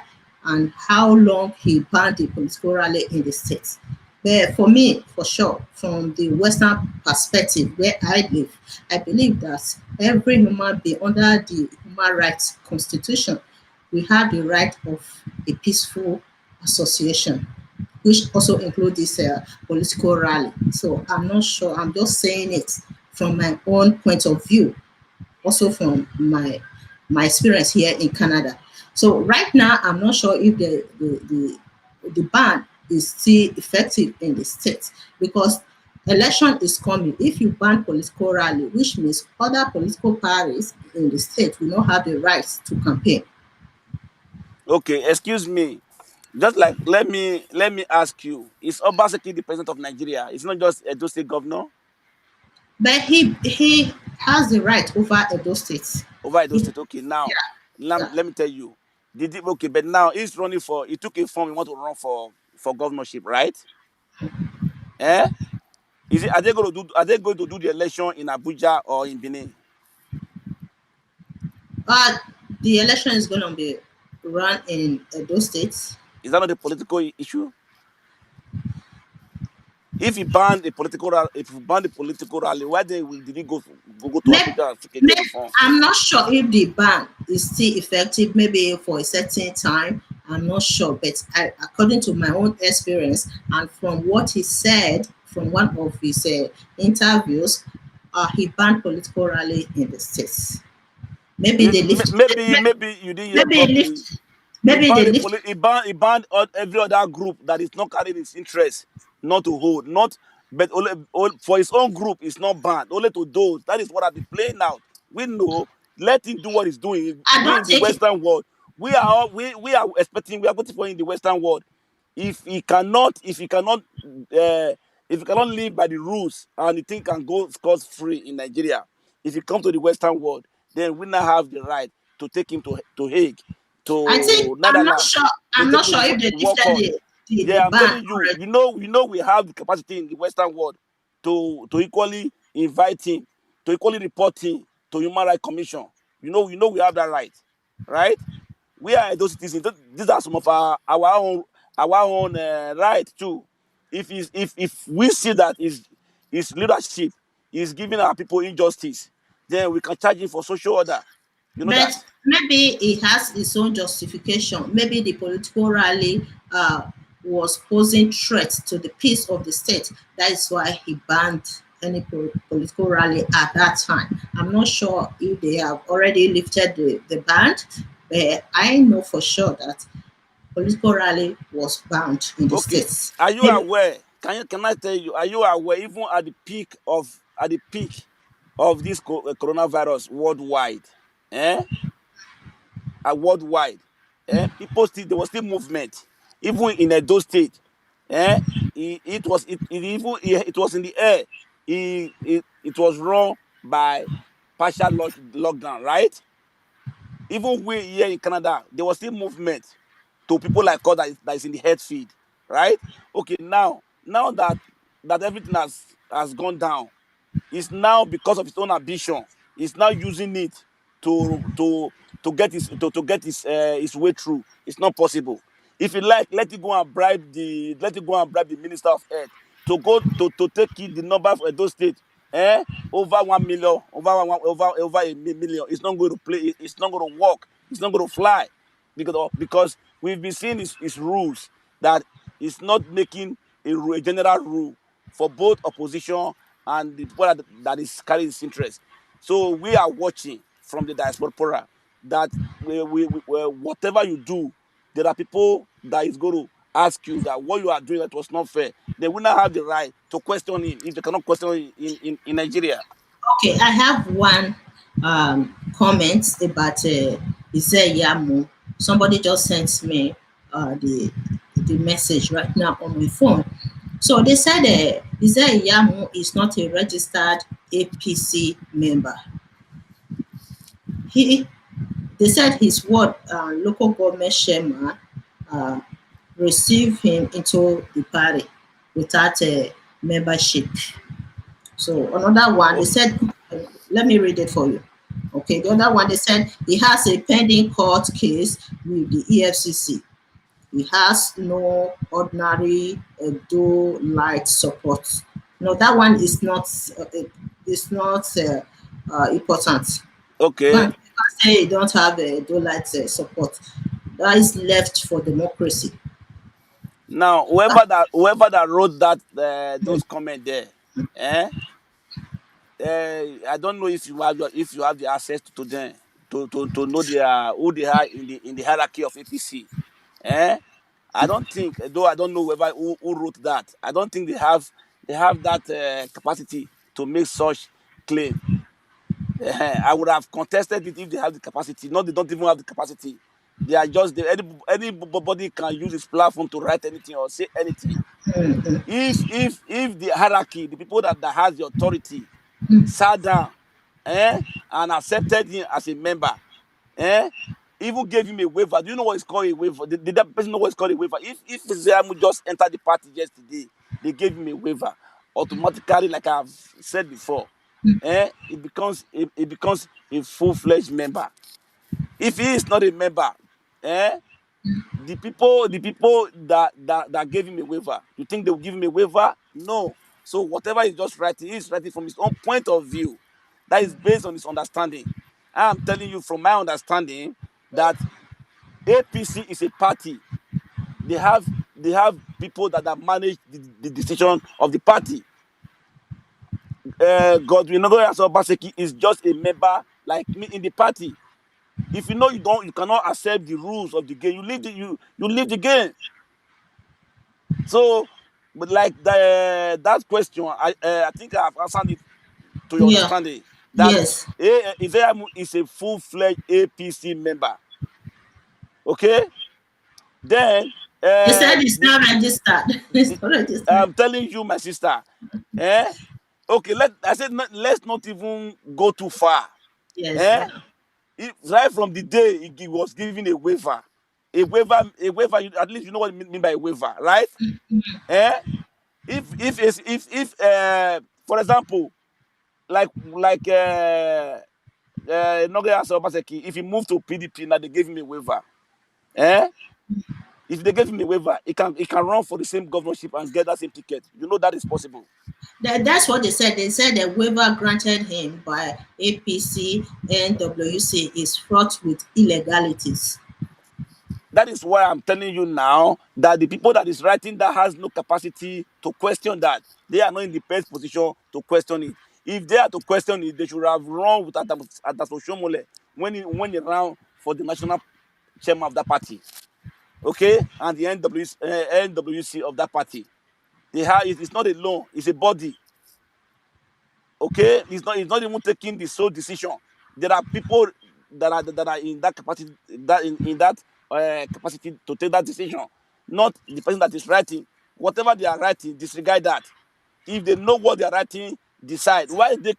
and how long he banned the political rally in the state. But for me, for sure, from the Western perspective where I live, I believe that every human being under the human rights constitution, we have the right of a peaceful association, which also include this political rally. So I'm not sure. I'm just saying it from my own point of view, also from my my experience here in Canada. So right now, I'm not sure if the ban is still effective in the state because election is coming. If you ban political rally, which means other political parties in the state will not have the right to campaign. Okay, excuse me. Just like let me ask you: is Obaseki the president of Nigeria? It's not just Edo State governor But he has the right over those states. over Edo He, State. Okay, now let, yeah. let me tell you. Did he, okay, but now he's running for. He took a form. He want to run for governorship, right? Eh? Is it? Are they going to do? Are they going to do the election in Abuja or in Benin? But the election is going to be run in those states. Is that not a political issue? If he banned the political rally, why did he go to Maybe, Abuja and get maybe, the form? I'm not sure if the ban is still effective, maybe for a certain time. I'm not sure. But according to my own experience and from what he said from one of his interviews, he banned political rally in the states. Maybe they lift. Maybe you didn't hear Maybe properly. lift. Maybe they lift. He banned every other group that is not carrying his interest not to hold, not but for his own group it's not banned. Only to those. That is what I've been playing out. We know. Let him do what he's doing. I We don't in the think. Western world, we are expecting. We are waiting for him in the Western world. If he cannot, if he cannot live by the rules and the thing can go scot free in Nigeria, if he comes to the Western world, then we now have the right to take him to Hague, I think to I'm not Netherlands, sure. to I'm take not him sure to if they work lifted court. the Yeah, I'm ban telling you, already. we have the capacity in the Western world to equally invite him, to equally report him to Human Rights Commission. We have that right, right? We are those citizens. These are some of our own right too. If we see that his leadership is giving our people injustice, then we can charge him for social order. You know But that. maybe he has his own justification. Maybe the political rally was posing threats to the peace of the state. That is why he banned any political rally at that time. I'm not sure if they have already lifted the ban, but I know for sure that political rally was banned in the Okay, states. are you Maybe aware? Can I tell you? Are you aware? Even at the peak of this coronavirus worldwide, eh? Worldwide, people still there was still movement, even in Edo State, eh? It was in the air. It was run by partial lockdown, right? Even we here in Canada, there was still movement to people like us that is in the head feed, right? Okay, now that everything has gone down, is now because of his own ambition. He's now using it to to to get his way through. It's not possible. If you like, let it go and bribe the minister of health to take it the number for those states. Over 1 million, over a million. It's not going to play. It's not going to work. It's not going to fly because we've been seeing his rules that it's not making a general rule for both opposition and the people that is carrying his interest. So we are watching from the diaspora that whatever you do, there are people that is going to ask you that what you are doing that was not fair. They will not have the right to question him if they cannot question him in Nigeria. okay, I have one comment about Ize Iyamu. Somebody just sent me the message right now on my phone. So they said Ize Iyamu is not a registered APC member. He They said his ward local government chairman uh, received him into the party without a membership. So another one, they Oh, said, let me read it for you. Okay, the other one, they said he has a pending court case with the EFCC. He has no ordinary do light support. No, that one is not important. okay. You can't say you don't have a do light support. That is left for democracy. Now, That, whoever that wrote that mm, those comment there, eh? I don't know if you have the access to them. to know who they are in the hierarchy of APC. I don't think, though I don't know who wrote that. I don't think they have that capacity to make such claim. I would have contested it if they have the capacity. No, they don't even have the capacity. They are just anybody can use this platform to write anything or say anything. If the hierarchy, the people that has the authority, sat down, and accepted him as a member, even gave him a waiver. Do you know what is called a waiver? Did that person know what is called a waiver? If Iyamu just entered the party yesterday, they gave him a waiver automatically, like I've said before. It becomes a full-fledged member. If he is not a member, the people that gave him a waiver, you think they will give him a waiver? No. So whatever he's just writing, he's writing from his own point of view. That is based on his understanding. I'm telling you from my understanding that APC is a party. They have people that manage the decision of the party. Godwin Obaseki is just a member like me in the party. If you know you cannot accept the rules of the game, you leave the game. So, but like that question, I think I have answered it to your understanding. That Yes. Ize Iyamu is a full-fledged APC member. Okay? Then They said it's not registered. It's not registered. I'm telling you, my sister. Okay, let's not even go too far. Yes. Right from the day he was given a waiver, at least you know what I mean by a waiver, right? If for example, like Obaseki, if he moved to PDP now, they gave him a waiver. If they gave him a waiver, he can run for the same governorship and get that same ticket. You know that is possible. That's what they said. They said the waiver granted him by APC and WC is fraught with illegalities. That is why I'm telling you now that the people that is writing that has no capacity to question that. They are not in the best position to question it. If they are to question it, they should have run with Adaso Shomole when he ran for the national chairman of that party. Okay? And the NWC of that party. It's not alone, it's a body. Okay? It's not even taking the sole decision. There are people that are in that capacity, capacity to take that decision, not the person that is writing. Whatever they are writing, disregard that. If they know what they are writing, decide. Why they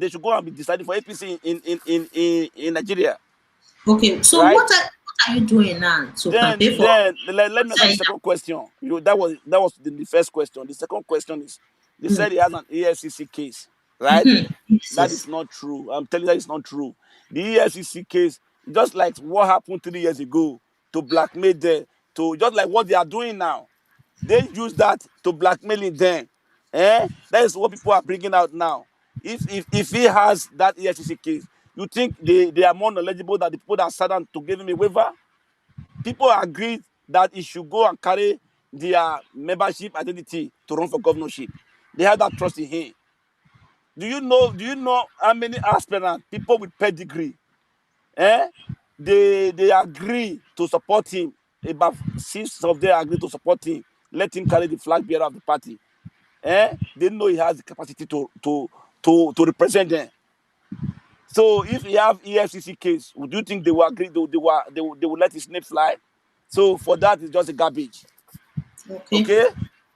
should go and be deciding for APC in Nigeria? Okay, so right? what are you doing now to campaign for? Then let me answer the second question. That was the first question. The second question is they said he has an EFCC case, right? That is not true. I'm telling you that is not true. The EFCC case, just like what happened 3 years ago to blackmail them, to just like what they are doing now, they use that to blackmailing them. That is what people are bringing out now. If he has that EFCC case, you think they are more knowledgeable than the people that sat down to give him a waiver? People agreed that he should go and carry their membership identity to run for governorship. They have that trust in him. Do you know how many aspirants, people with pedigree, they agree to support him? About 6 of them agree to support him. Let him carry the flag bearer of the party. They know he has the capacity to represent them. So if he have EFCC case, would you think they will agree? They will let his name fly? So for that, it's just a garbage. Okay.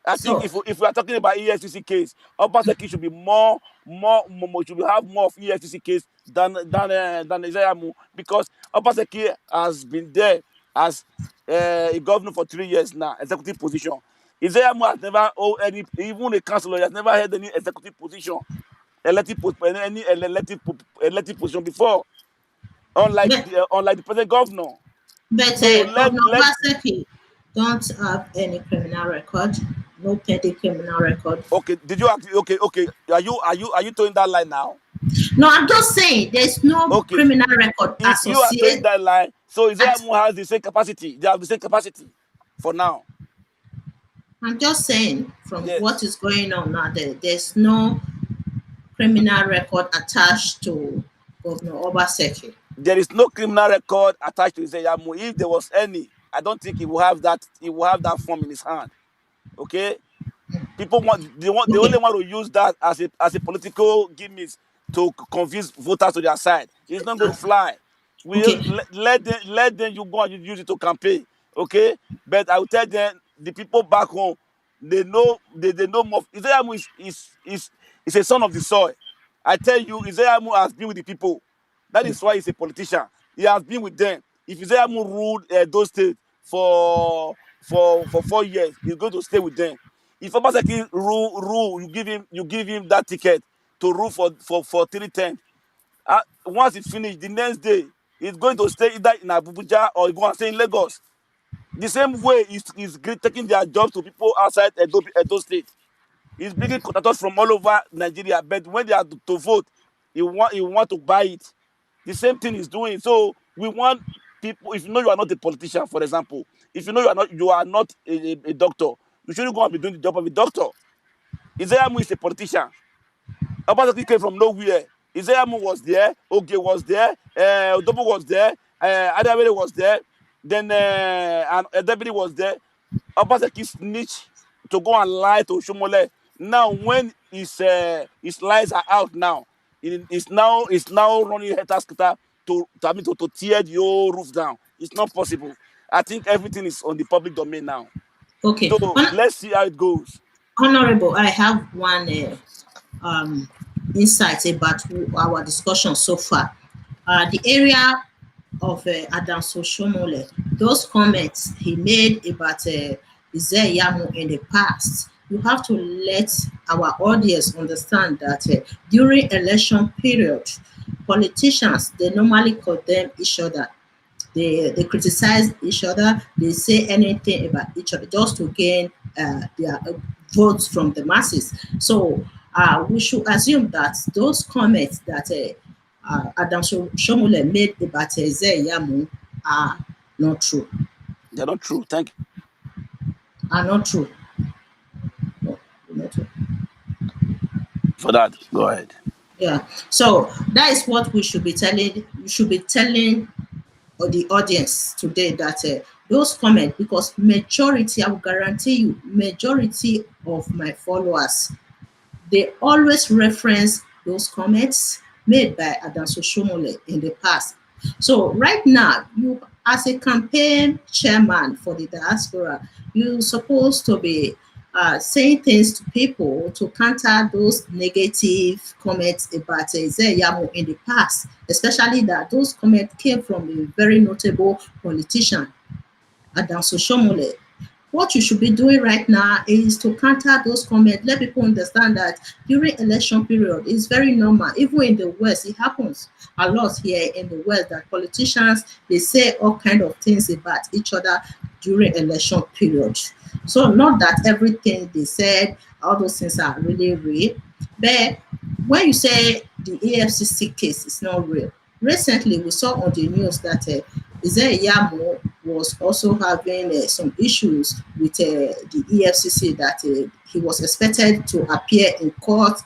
I think if we are talking about EFCC case, Obaseki should be more should have more of EFCC case than Ize Iyamu, because Obaseki has been there as a governor for 3 years now, executive position. Ize Iyamu has never held any, even a councillor, he has never held any executive position, elective position before, unlike the present governor. But So Governor Obaseki don't have any criminal record, no petty criminal record. Okay, did you actually? Okay. Are you towing that line now? No, I'm just saying there's no criminal record If you are towing that line, so Ize Iyamu has the same capacity. They have the same capacity for now. I'm just saying from what is going on now, there's no criminal record attached to Governor Obaseki. There is no criminal record attached to Ize Iyamu. If there was any, I don't think he will have that. He will have that form in his hand. Okay, people they only Okay. want to use that as a political gimmick to convince voters to their side. It's not going to fly. We Okay. let them you go and use it to campaign. Okay, but I will tell them the people back home they know more. Ize Iyamu is a son of the soil. I tell you, Ize Iyamu has been with the people. That is why he's a politician. He has been with them. If Ize Iyamu ruled those states for 4 years, he's going to stay with them. If Obaseki rule, you give him that ticket to rule for 3 terms. Once it's finished, the next day he's going to stay either in Abuja or he go and stay in Lagos. The same way he's taking their jobs to people outside Edo State. He's bringing contractors from all over Nigeria, but when they are to vote, he want to buy it. The same thing he's doing. So we want people. If you know you are not a politician, for example, if you know you are not a doctor, you shouldn't go and be doing the job of a doctor. Ize Iyamu is a politician. Obaseki came from nowhere. Ize Iyamu was there. Oge was there. Odobo was there. Adabere was there. Then and Edebiri was there. Obaseki snitch to go and lie to Shomole. Now, when his lies are out now, it's now running head to tear the whole roof down. It's not possible. I think everything is on the public domain now. Okay. So let's see how it goes. Honorable, I have one um, insight about our discussion so far. The area of Adams Oshomole, those comments he made about Ize Iyamu in the past, you have to let our audience understand that during election period, politicians, they normally condemn each other. They criticize each other. They say anything about each other just to gain their votes from the masses. So we should assume that those comments that Adam Shomule made about Ize Iyamu are not true. They're not true. Thank you Are not true. No, not true. for that. Go ahead. Yeah. So that is what we should be telling. We should be telling the audience today that those comments, because majority, I will guarantee you, majority of my followers, they always reference those comments made by Adam Soshomole in the past. So right now, you as a campaign chairman for the diaspora, you're supposed to be saying things to people to counter those negative comments about Ize Iyamu in the past, especially that those comments came from a very notable politician, Adam Soshomole. What you should be doing right now is to counter those comments. Let people understand that during election period, it's very normal. Even in the West, it happens a lot here in the West that politicians, they say all kind of things about each other during election period. So not that everything they said, all those things are really real. But when you say the AFCC case is not real, recently we saw on the news that Ize Iyamu was also having some issues with the EFCC, that he was expected to appear in court.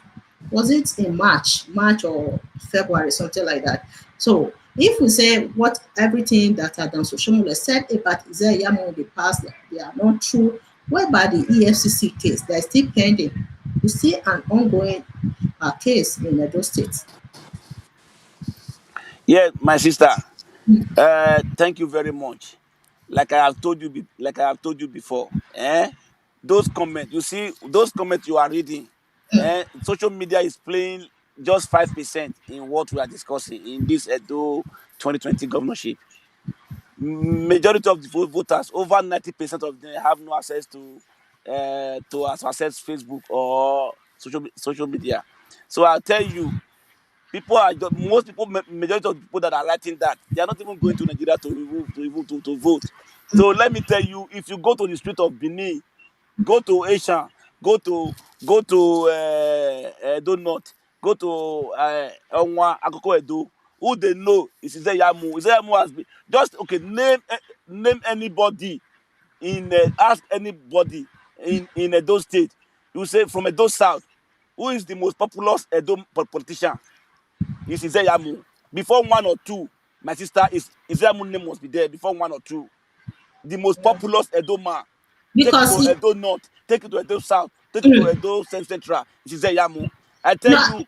Was it in March or February, something like that? So if we say what everything that Adam Soshomole said about Ize Iyamu in the past, they are not true, whereby the EFCC case that is still pending, is still an ongoing case in Edo State. Yeah, my sister. Thank you very much. Like I have told you before, those comments, you see, those comments you are reading, social media is playing just 5% in what we are discussing in this Edo 2020 governorship. Majority of the voters, over 90% of them, have no access to access Facebook or social media. So I'll tell you, most people, majority of the people that are writing that, they are not even going to Nigeria to vote. So let me tell you, if you go to the street of Benin, go to Asia, go to Edo North, go to Onwa Akoko Edo, who they know is Ize Iyamu. Ize Iyamu has been just okay. Name anybody ask anybody in Edo State. You say from Edo South, who is the most populous Edo politician? It's Ize Iyamu. before 1 or 2, my sister is Iyamu name must be there before 1 or 2. The most populous Edo man. Take it because to Edo North, take it to Edo South, take it to Edo Central. Ize Iyamu. I tell no, you,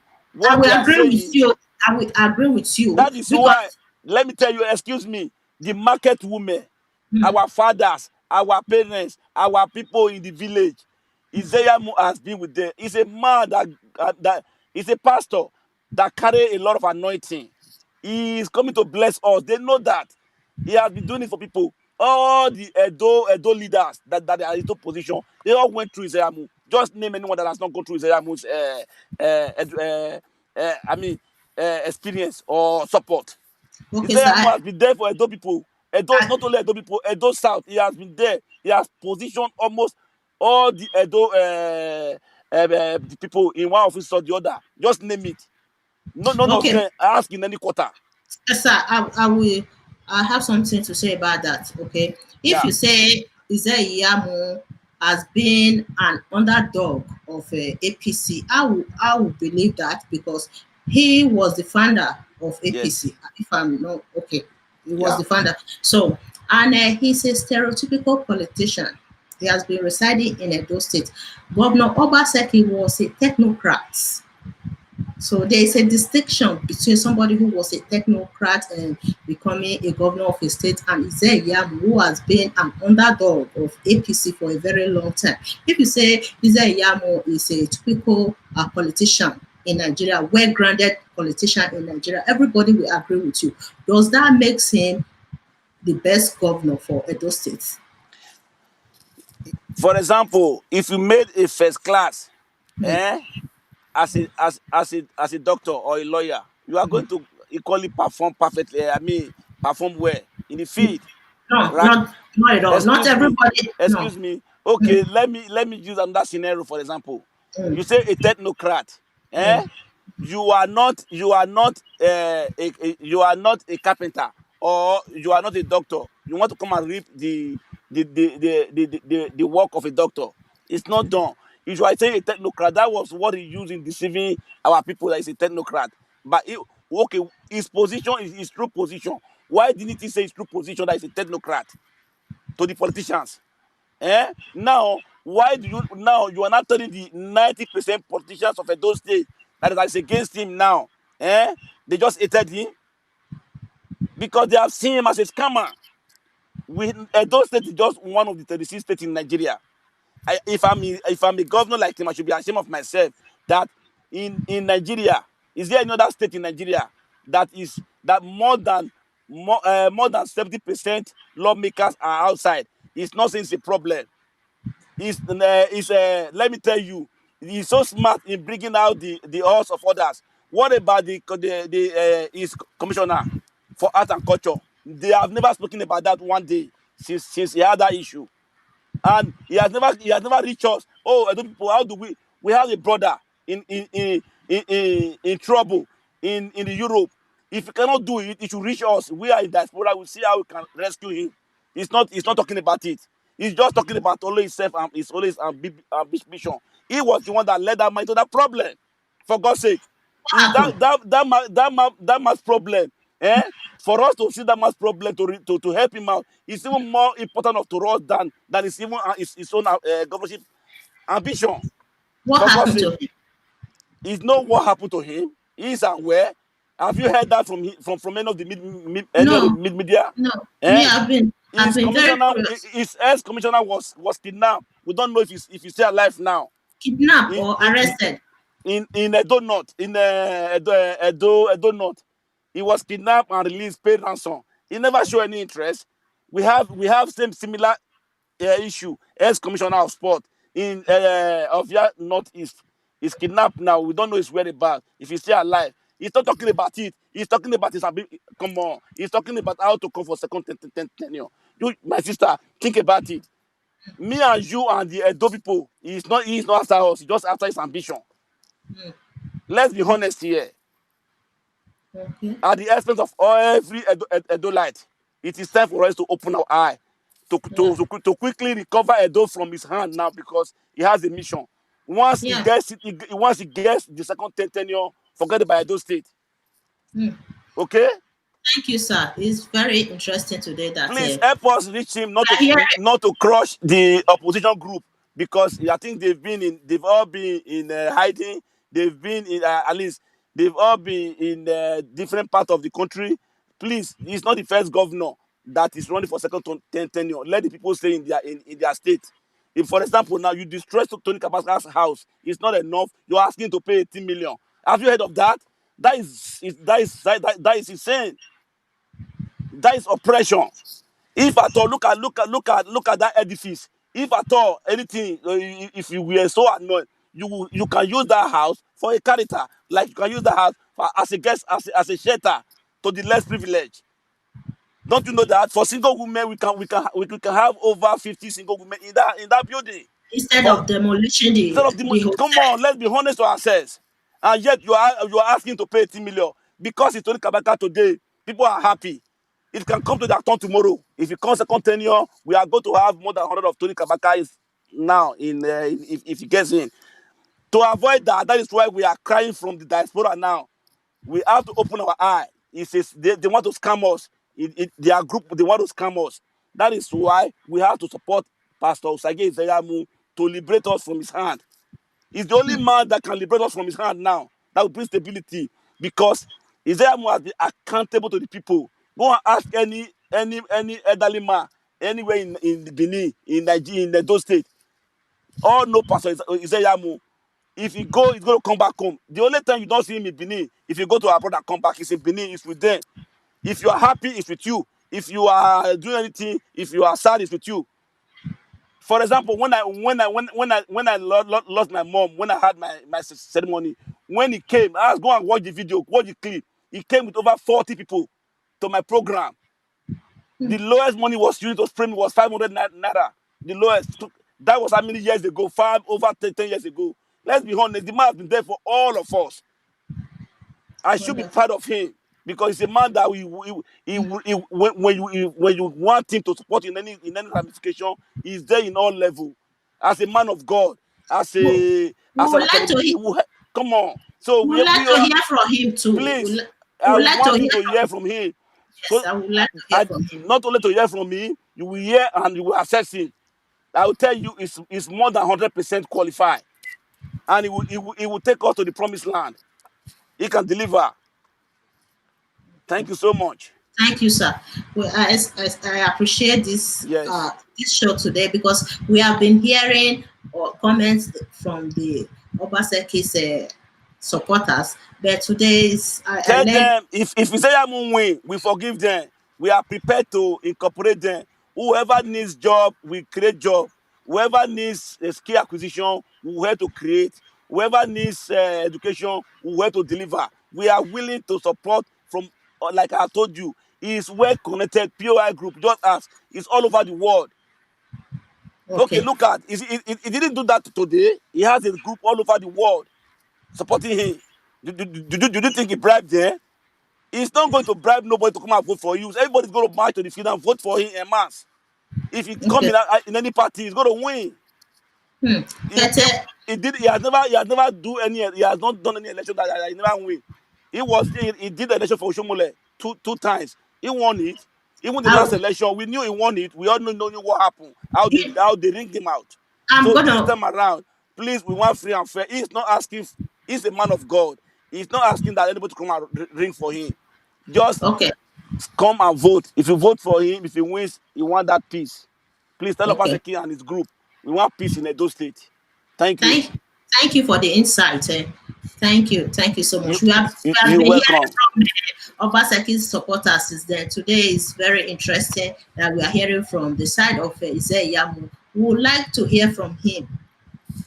I what they will are agree with saying. you. I will agree with you That is why. because Let me tell you. Excuse me. The market women, mm, our fathers, our parents, our people in the village. Ize Iyamu has been with them. He's a man that is a pastor that carry a lot of anointing. He is coming to bless us. They know that. He has been doing it for people. All the Edo leaders that are in Edo position, they all went through Ize Iyamu. Just name anyone that has not gone through Ize Iyamu's I mean experience or support. okay, sir. Ize has been there for Edo people. Edo, not only Edo people, Edo South. He has been there. He has positioned almost all the Edo the people in one office or the other. Just name it. No, none of Okay, them ask in any quarter. yes, sir. I will. I have something to say about that. Okay, if Yeah. you say Ize Iyamu has been an underdog of APC, I will believe that because he was the founder of Yes. APC. If I'm not okay, he was Yeah. the founder. So, and he's a stereotypical politician. He has been residing in Edo State. Governor Obaseki was a technocrat. So there is a distinction between somebody who was a technocrat and becoming a governor of a state and Ize Iyamu, who has been an underdog of APC for a very long time. If you say Ize Iyamu is a typical politician in Nigeria, well-grounded politician in Nigeria, everybody will agree with you. Does that make him the best governor for Edo State? For example, if you made a first class, eh, as a doctor or a lawyer, you are going to equally perform perfectly. I mean, perform well in the field, No, right? not at all. Not Excuse me. everybody. No. Excuse me. Okay, let me use another scenario. For example, you say a technocrat, eh? You are not a carpenter, or you are not a doctor. You want to come and reap the work of a doctor. It's not done. If you are saying a technocrat, that was what he used in deceiving our people, that is a technocrat. But okay, his position is his true position. Why didn't he say his true position that is a technocrat to the politicians? Now, why do you are not telling the 90% politicians of Edo State that is against him now? They just hated him because they have seen him as a scammer. Edo State is just one of the 36 states in Nigeria. If I'm a governor like him, I should be ashamed of myself that in Nigeria, is there any other state in Nigeria that more than 70% lawmakers are outside? It's not saying it's a problem. Let me tell you, he's so smart in bringing out the horse of others. What about his commissioner for art and culture? They have never spoken about that one day since he had that issue, and he has never reached us. Oh, Edo people, how do we have a brother in trouble in the Europe. If he cannot do it, he should reach us. We are in diaspora. We'll see how we can rescue him. He's not talking about it. He's just talking about only himself and his always ambition. He was the one that led that man into that problem. For God's sake, What is happened? that man's problem? For us to see that man's problem to help him out is even more important to us than his even his own governorship ambition. What For God's happened sake, to him? is know what happened to him. He's aware. Have you heard that from any of the any of the No, mid media? no. Me, Eh? I've His been very commissioner, curious. his ex commissioner was kidnapped. We don't know if he's still alive now. Kidnapped In or in in arrested? in Edo North, in Edo North, he was kidnapped and released, paid ransom. He never showed any interest. We have same similar issue. Ex commissioner of sport in of Northeast is kidnapped now. We don't know his whereabouts. If he's still alive, he's not talking about it. He's talking about his come on. He's talking about how to come for second tenure. You, my sister, think about it. Me and you and the Edo people, he's not after us. He's just after his ambition. Let's be honest here. Okay. At the expense of every Edolite, it is time for us to open our eye Yeah. to quickly recover Edo from his hand now, because he has a mission. Once he Yeah. gets it, once he gets the second tenure, forget about Edo State. Mm. Okay? Thank you, sir. It's very interesting today that Please help us reach him, not to here. crush the opposition group, because I think they've all been in hiding. They've been in at least they've all been in different parts of the country. Please, he's not the first governor that is running for second tenure. Let the people stay in their state. If, for example, now you destroy Tony Kabaka's house, it's not enough. You're asking to pay 18 million. Have you heard of that? That is insane. That is oppression. If at all, look at that edifice. If at all anything, if you were so annoyed, you can use that house for a character, like you can use that house for, as a guest, as a shelter to the less privileged. Don't you know that for single women we can have over 50 single women in that building? Instead For of demolishing instead of the come hotel. on, let's be honest to ourselves. And yet you are asking to pay 18 million because it's only Kabaka today. People are happy. It can come to that turn tomorrow. If it comes second tenure, we are going to have more than 100 of Tony Kabaka now if he gets in. To avoid that, that is why we are crying from the diaspora now. We have to open our eye. It says they want to scam us. Their group, they want to scam us. That is why we have to support Pastor Ize Iyamu to liberate us from his hand. He's the only man that can liberate us from his hand now. That will bring stability. Because Ize Iyamu has been accountable to the people. Go and ask any elderly man anywhere in Benin, in Nigeria, in Edo State. All know Pastor Ize Iyamu. If he go, he's going to come back home. The only time you don't see him in Benin, if you go to abroad and come back, he's in Benin, he's with them. If you are happy, it's with you. If you are doing anything, if you are sad, it's with you. For example, when I lost my mom, when I had my ceremony, when he came, I was going and watch the video, watch the clip. He came with over 40 people to my program. The lowest money was used to spray me was 500 naira. The lowest. That was how many years ago? Over 10 years ago. Let's be honest, the man has been there for all of us. I should be proud of him because he's a man that when you want him to support you in any ramification, he's there in all level. As a man of God, as We an would like to hear, come on. So we would like to hear from him too. please, We I would like to want you hear to from hear from him. So yes, I would like to hear from him. not only to hear from me, you will hear and you will assess him. I will tell you, it's more than 100% qualified, and he will take us to the promised land. He can deliver. Thank you so much. Thank you, sir. Well, I appreciate Yes. this show today because we have been hearing comments from the Obaseki's supporters, but today I Tell learned. them if Ize win, we forgive them. We are prepared to incorporate them. Whoever needs job, we create job. Whoever needs a skill acquisition, we have to create. Whoever needs education, we have to deliver. We are willing to support from, like I told you, is well connected POI group. Just ask, it's all over the world. Okay, Okay, look at, he didn't do that today. He has a group all over the world supporting him. Do you think he bribed them? He's not going to bribe nobody to come and vote for you. Everybody's going to march to the field and vote for him en masse. If he come okay. in any party, he's going to win. But He has never do any. He has not done any election that he never win. He did the election for Oshomole two times. He won it. Even the last I, election, we knew he won it. We all know what happened. How they ringed him out. I'm So this gonna time around, please, we want free and fair. He's not asking. He's a man of God. He's not asking that anybody to come and ring for him. Just okay, come and vote. If you vote for him, if he wins, you want that peace. Please tell okay. Obaseki and his group. We want peace in Edo State. Thank you. Thank you for the insight. Thank you so much. We have You're been hearing welcome. from Obaseki's supporters is there. Today is very interesting that we are hearing from the side of Ize Iyamu. We would like to hear from him.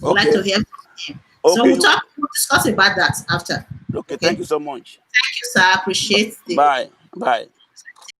We would like Okay. to hear from him. So Okay. we'll discuss about that after. Okay. Okay. Thank you so much. Thank you, sir. I appreciate the Bye. Bye.